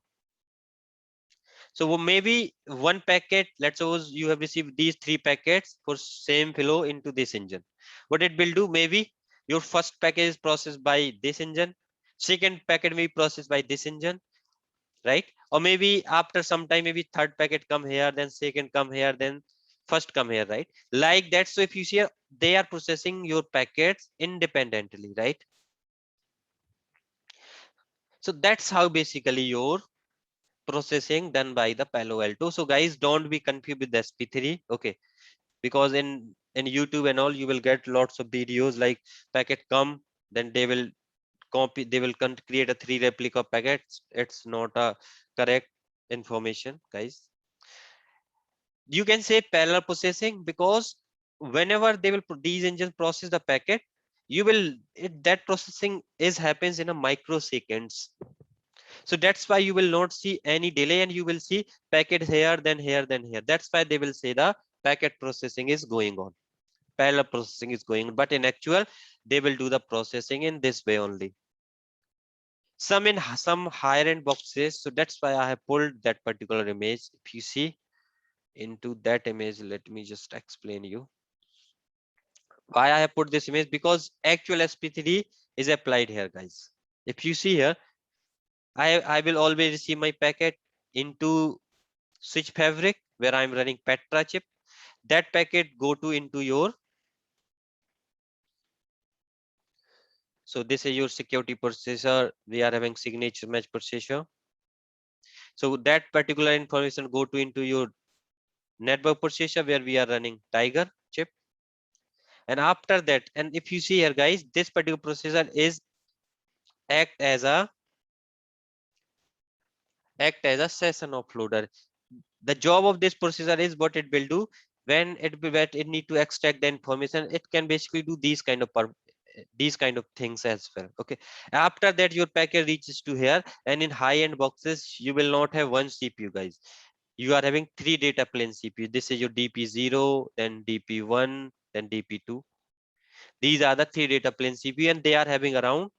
So maybe one packet, let's suppose you have received these three packets for same flow into this engine. What it will do? Maybe your first packet is processed by this engine, second packet may be processed by this engine, right? Or maybe after some time, maybe third packet come here, then second come here, then first come here, right? Like that. So if you see, they are processing your packets independently, right? So that's how basically your processing done by the Palo Alto. So guys, don't be confused with the SP3, okay? Because in YouTube and all, you will get lots of videos like packet come, then they will copy, they will create a 3 replica packets. It's not a correct information, guys. You can say parallel processing, because whenever they will these engines process the packet, you will that processing is happens in a microseconds. So that's why you will not see any delay, and you will see packet here, then here, then here. That's why they will say the packet processing is going on, parallel processing is going on. But in actual, they will do the processing in this way only. Some higher end boxes, so that's why I have pulled that particular image. If you see into that image, let me just explain you why I have put this image, because actual SP3 is applied here, guys. If you see here, I will always receive my packet into switch fabric where I'm running Petra chip. That packet go to into your, so this is your security processor. We are having signature match processor. So that particular information go to into your network processor where we are running Tiger chip. And after that, and if you see here, guys, this particular processor is act as a session offloader. The job of this processor is what it will do when it need to extract the information. It can basically do these kind of things as well. Okay, after that your packet reaches to here, and in high end boxes you will not have one CPU, guys. You are having three data plane CPU. This is your DP0, then DP1, then DP2. These are the three data plane CPU, and they are having around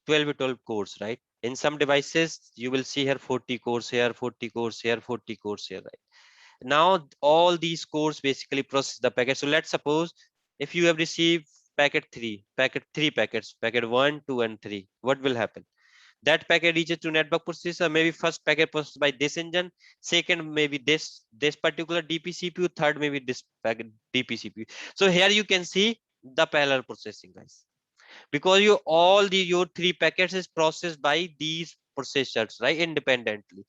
12 cores, right? In some devices you will see here 40 cores here, 40 cores here, 40 cores here, right? Now all these cores basically process the packet. So let's suppose if you have received three packets, packet 1, 2 and 3, what will happen? That packet reaches to network processor. Maybe first packet processed by this engine, second maybe this particular DP CPU, third maybe this packet DP CPU. So here you can see the parallel processing, guys, because your three packets is processed by these processors, right, independently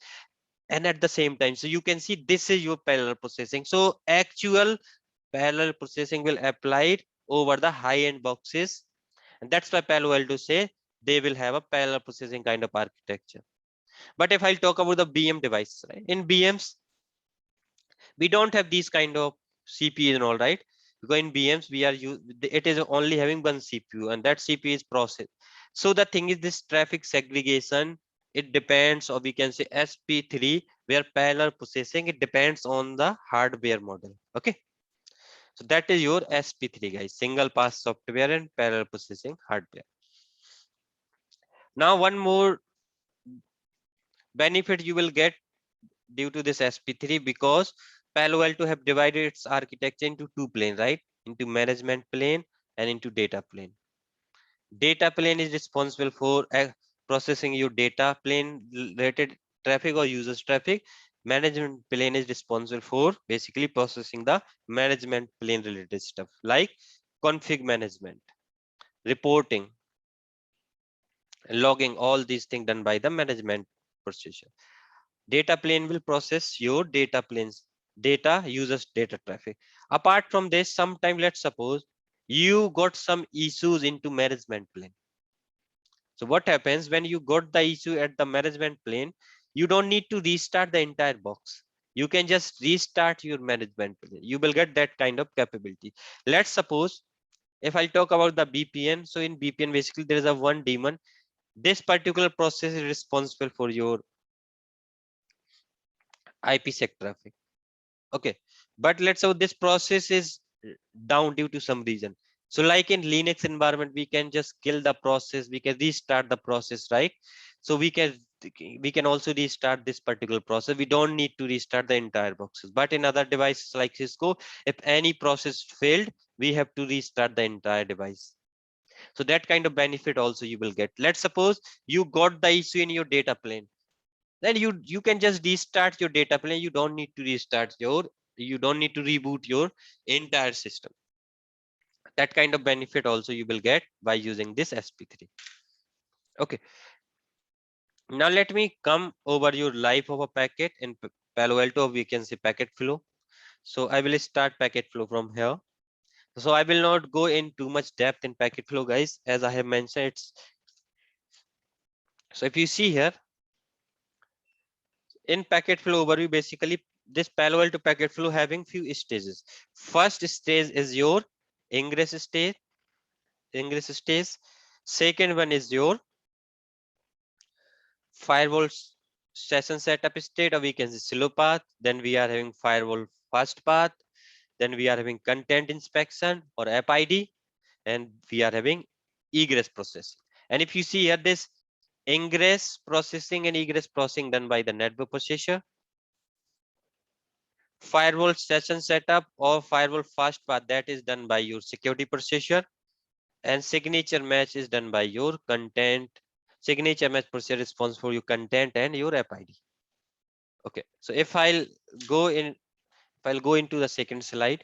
and at the same time. So you can see this is your parallel processing. So actual parallel processing will apply it over the high end boxes, and that's why Palo Alto say they will have a parallel processing kind of architecture. But if I'll talk about the BM devices, right? In BMs, we don't have these kind of CPUs and all, right? Because in BMs it is only having one CPU, and that CPU is processed. So the thing is, this traffic segregation, it depends, or we can say SP3, where parallel processing, it depends on the hardware model. Okay, so that is your SP3, guys, single pass software and parallel processing hardware. Now one more benefit you will get due to this SP3, because Palo Alto have divided its architecture into two planes, right? Into management plane and into data plane. Data plane is responsible for processing your data plane related traffic or users traffic. Management plane is responsible for basically processing the management plane related stuff like config management, reporting, logging, all these things done by the management procedure. Data plane will process your data planes, data users data traffic. Apart from this, sometime let's suppose you got some issues into management plane. So what happens when you got the issue at the management plane? You don't need to restart the entire box. You can just restart your management plane. You will get that kind of capability. Let's suppose if I talk about the BPN. So in BPN, basically there is a one daemon. This particular process is responsible for your IPsec traffic. Okay, but let's say this process is down due to some reason. So like in Linux environment, we can just kill the process, we can restart the process, right? So we can also restart this particular process. We don't need to restart the entire boxes. But in other devices like Cisco, if any process failed, we have to restart the entire device. So that kind of benefit also you will get. Let's suppose you got the issue in your data plane, then you can just restart your data plane. You don't need to reboot your entire system. That kind of benefit also you will get by using this SP3. Okay, now let me come over your life of a packet in Palo Alto. We can say packet flow. So I will start packet flow from here. So I will not go in too much depth in packet flow, guys. As I have mentioned, so if you see here in packet flow overview, basically this Palo Alto packet flow having few stages. First stage is your ingress stage. Second one is your firewall session setup state, or we can say slow path. Then we are having firewall fast path. Then we are having content inspection or app ID, and we are having egress process. And if you see here, this ingress processing and egress processing done by the network processor. Firewall session setup or firewall fast path, that is done by your security processor, and signature match is done by your content. Signature match processor responsible for your content and your app ID. Okay, so if I'll go into the second slide.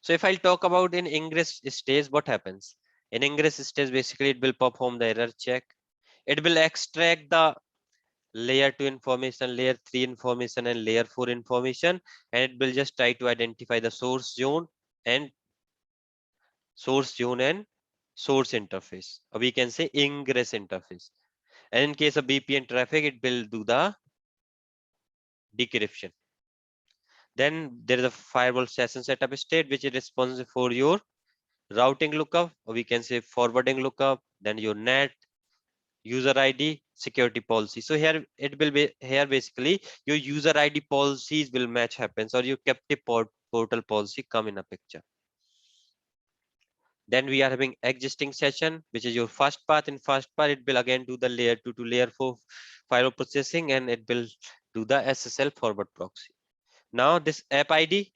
So if I'll talk about in ingress stage, what happens in ingress stage? Basically it will perform the error check. It will extract the layer 2 information, layer 3 information, and layer 4 information, and it will just try to identify the source zone and source interface, or we can say ingress interface. And in case of VPN traffic, it will do the decryption. Then there is a firewall session setup state, which is responsible for your routing lookup, or we can say forwarding lookup, then your net, user ID, security policy. So here it will be here basically your user ID policies will match happens, or your captive portal policy come in a picture. Then we are having existing session, which is your first path. In first path, it will again do the layer 2 to layer 4 firewall processing, and it will do the SSL forward proxy. Now this app ID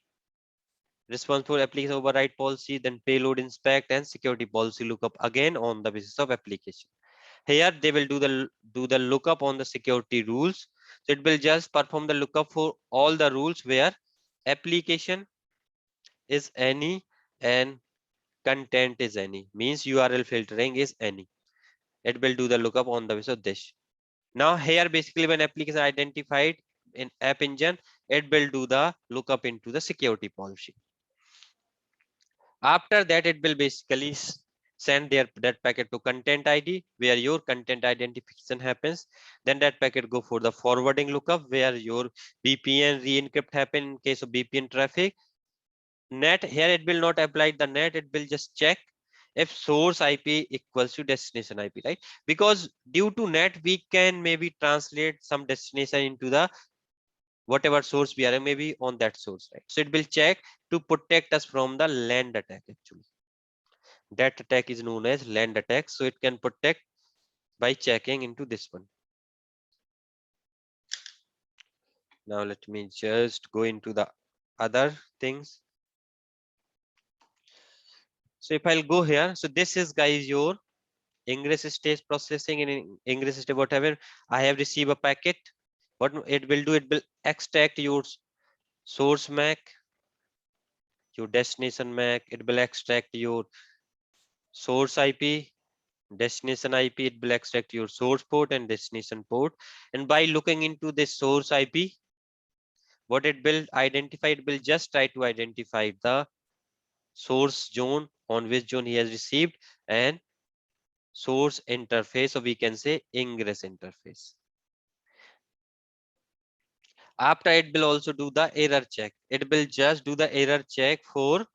responsible for application override policy, then payload inspect and security policy lookup again on the basis of application. Here they will do the lookup on the security rules. So it will just perform the lookup for all the rules where application is any and content is any, means URL filtering is any. It will do the lookup on the basis of this. Now here basically when application identified in App Engine, it will do the lookup into the security policy. After that, it will basically send that packet to content ID where your content identification happens. Then that packet go for the forwarding lookup where your VPN re-encrypt happen in case of VPN traffic. Net here it will not apply the net, it will just check if source IP equals to destination IP, right? Because due to net we can maybe translate some destination into the whatever source we are maybe on that source, right? So it will check to protect us from the land attack. Actually that attack is known as land attack, so it can protect by checking into this one. Now let me just go into the other things. So if I'll go here, so this is guys your ingress stage processing. In ingress stage whatever I have received a packet, what it will do, it will extract your source MAC, your destination MAC, it will extract your source IP, destination IP, it will extract your source port and destination port. And by looking into this source IP, what it will identify, it will just try to identify the source zone, on which zone he has received, and source interface, or we can say ingress interface. After it will also do the error check. It will just do the error check for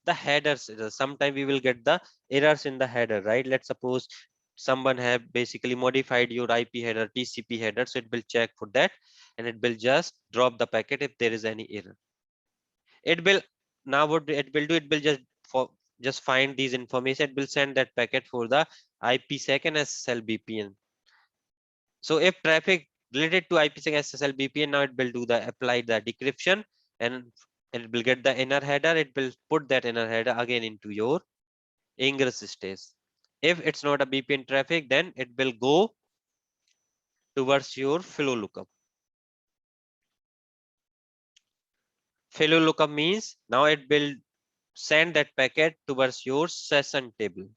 the headers. Sometimes we will get the errors in the header, right? Let's suppose someone have basically modified your IP header, TCP header, so it will check for that and it will just drop the packet if there is any error. It will, now what it will do, it will just find these information, it will send that packet for the IPsec and SSL VPN. So if traffic related to IPsec SSL VPN, now it will do the apply the decryption and it will get the inner header, it will put that inner header again into your ingress stage. If it's not a VPN traffic, then it will go towards your flow lookup. Flow lookup means now it will send that packet towards your session table.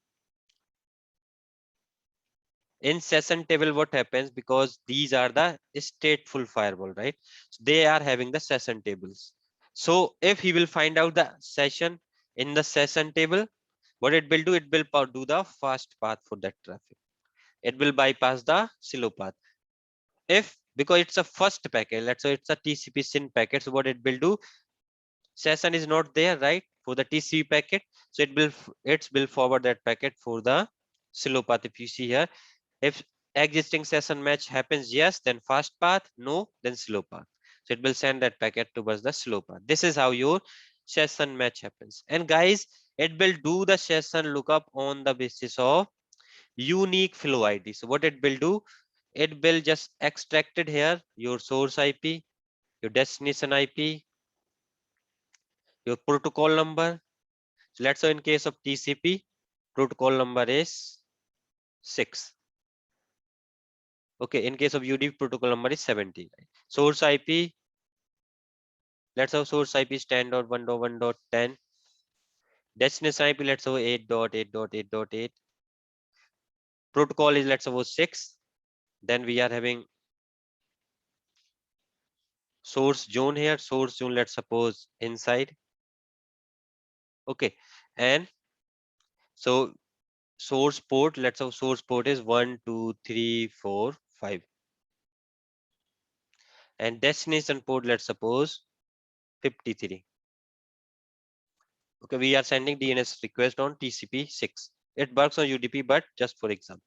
In session table, what happens, because these are the stateful firewall, right? So they are having the session tables. So if he will find out the session in the session table, what it will do, it will do the fast path for that traffic. It will bypass the slow path. If because it's a first packet, let's say it's a TCP SYN packet, so what it will do, session is not there, right, for the TCP packet, so it will forward that packet for the slow path. If you see here, if existing session match happens yes, then fast path, no, then slow path. So it will send that packet towards the slow path. This is how your session match happens. And guys, it will do the session lookup on the basis of unique flow ID. So what it will do, it will just extract it here, your source IP, your destination IP, your protocol number. So let's say in case of TCP, protocol number is 6. Okay, in case of UDP, protocol number is 70. Right? Source IP, let's have source IP is 10.1.1.10. Destination IP, let's have 8.8.8.8. Protocol is, let's suppose, 6. Then we are having source zone here. Source zone, let's suppose, inside. Okay, and so source port, let's have source port is 1, 2, 3, 4, 5. And destination port, let's suppose, 53. Okay, we are sending DNS request on TCP 6. It works on UDP, but just for example.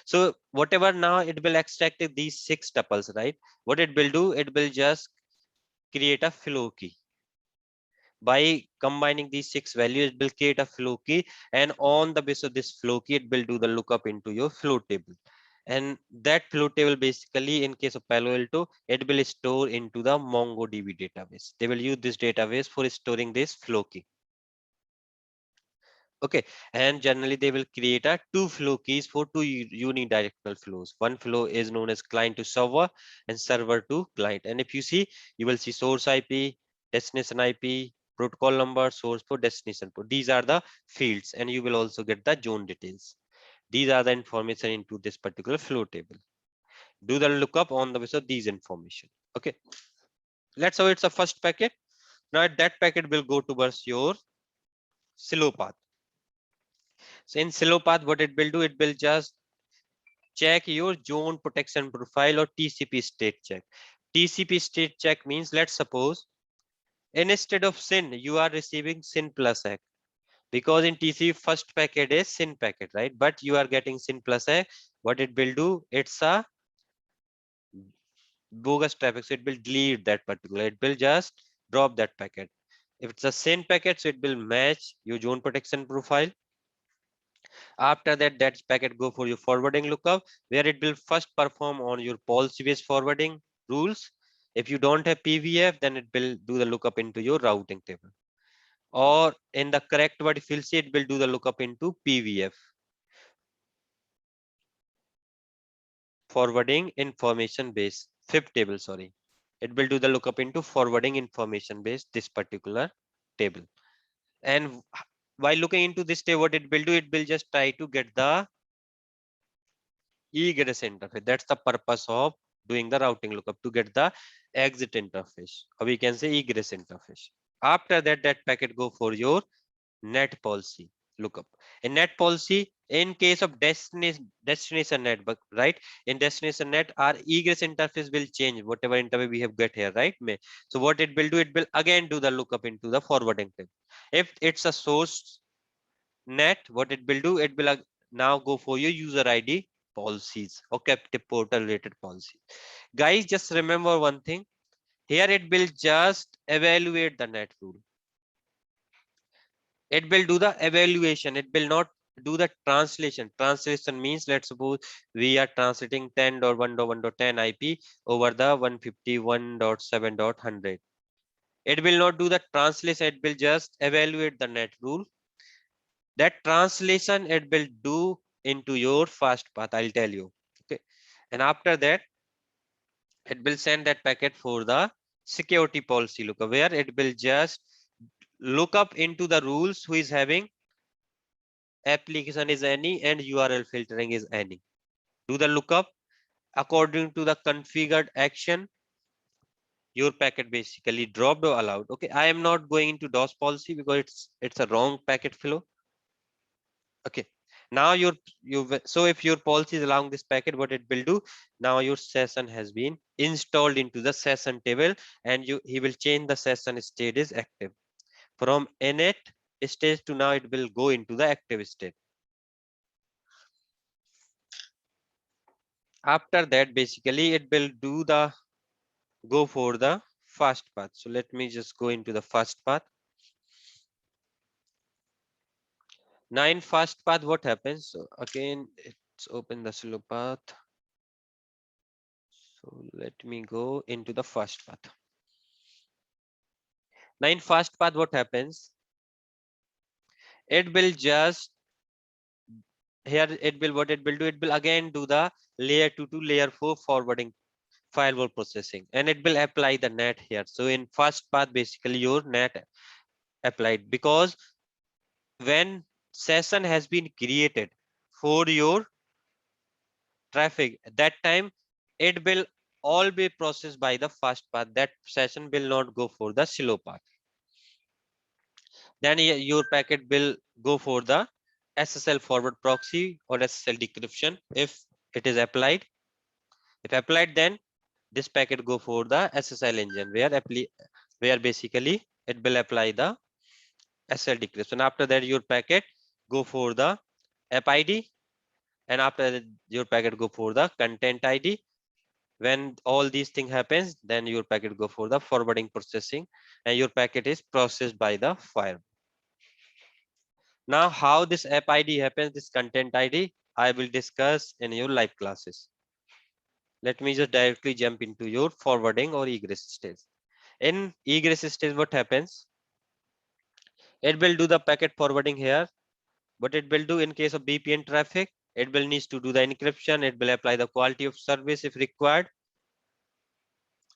So whatever, now it will extract these 6 tuples, right? What it will do, it will just create a flow key. By combining these 6 values, it will create a flow key, and on the basis of this flow key, it will do the lookup into your flow table. And that flow table, basically, in case of Palo Alto, it will store into the MongoDB database. They will use this database for storing this flow key. Okay, and generally they will create a 2 flow keys for 2 unidirectional flows. One flow is known as client to server and server to client. And if you see, you will see source IP, destination IP, protocol number, source port, destination port. These are the fields, and you will also get the zone details. These are the information into this particular flow table. Do the lookup on the basis of these information. Okay, let's say it's a first packet. Now that packet will go towards your slow path. So in slow path, what it will do, it will just check your zone protection profile or TCP state check. TCP state check means, let's suppose instead of SYN, you are receiving SYN plus ACK. Because in TCP first packet is SYN packet, right? But you are getting SYN plus ACK. What it will do, it's a bogus traffic, so it will delete that particular, it will just drop that packet. If it's a SYN packet, so it will match your zone protection profile. After that, that packet go for your forwarding lookup, where it will first perform on your policy based forwarding rules. If you don't have PVF, then it will do the lookup into your routing table, or in the correct word, if you'll see, it will do the lookup into PVF, forwarding information base, fifth table, sorry. It will do the lookup into forwarding information base, this particular table. And while looking into this table, what it will do, it will just try to get the egress interface. That's the purpose of doing the routing lookup, to get the exit interface, or we can say egress interface. After that, that packet go for your net policy lookup. In net policy, in case of destination network, right? In destination net, our egress interface will change, whatever interface we have got here, right? So what it will do, it will again do the lookup into the forwarding table. If it's a source net, what it will do, it will now go for your user ID policies or captive portal related policy. Guys, just remember one thing. Here it will just evaluate the net rule. It will do the evaluation. It will not do the translation. Translation means, let's suppose we are translating 10.1.1.10 IP over the 151.7.100. It will not do the translation. It will just evaluate the net rule. That translation it will do into your fast path, I'll tell you. Okay. And after that, it will send that packet for the security policy lookup, where it will just look up into the rules who is having application is any and URL filtering is any. Do the lookup according to the configured action. Your packet basically dropped or allowed. Okay, I am not going into DOS policy because it's a wrong packet flow. Okay, now so if your policy is allowing this packet, what it will do, now your session has been installed into the session table, and he will change the session state is active. From init stage to now it will go into the active state. After that, basically it will go for the fast path. So let me just go into the fast path. Now in fast path, what happens? So again, it's open the slow path. So let me go into the fast path. Now in fast path, what happens? It will just here it will what it will do, it will again do the layer 2 to layer 4 forwarding firewall processing, and it will apply the net here. So in fast path, basically your net applied, because when session has been created for your traffic, at that time it will all be processed by the fast path. That session will not go for the slow path. Then your packet will go for the SSL forward proxy or SSL decryption if it is applied. If applied, then this packet go for the SSL engine, where basically it will apply the SSL decryption. After that, your packet go for the app ID, and after that, your packet go for the content ID. When all these things happens, then your packet go for the forwarding processing, and your packet is processed by the firewall. Now, how this app ID happens, this content ID, I will discuss in your live classes. Let me just directly jump into your forwarding or egress stage. In egress stage, what happens? It will do the packet forwarding here. What it will do in case of VPN traffic, it will needs to do the encryption. It will apply the quality of service if required,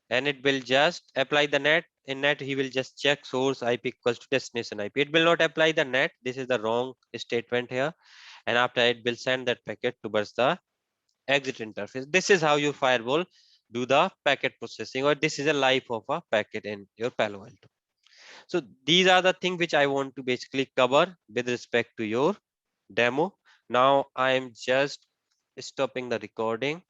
and it will just apply the net. In net, he will just check source IP equals to destination IP. It will not apply the net. This is the wrong statement here. And after it will send that packet towards the exit interface. This is how your firewall do the packet processing, or this is a life of a packet in your Palo Alto. So these are the things which I want to basically cover with respect to your demo. Now I am just stopping the recording.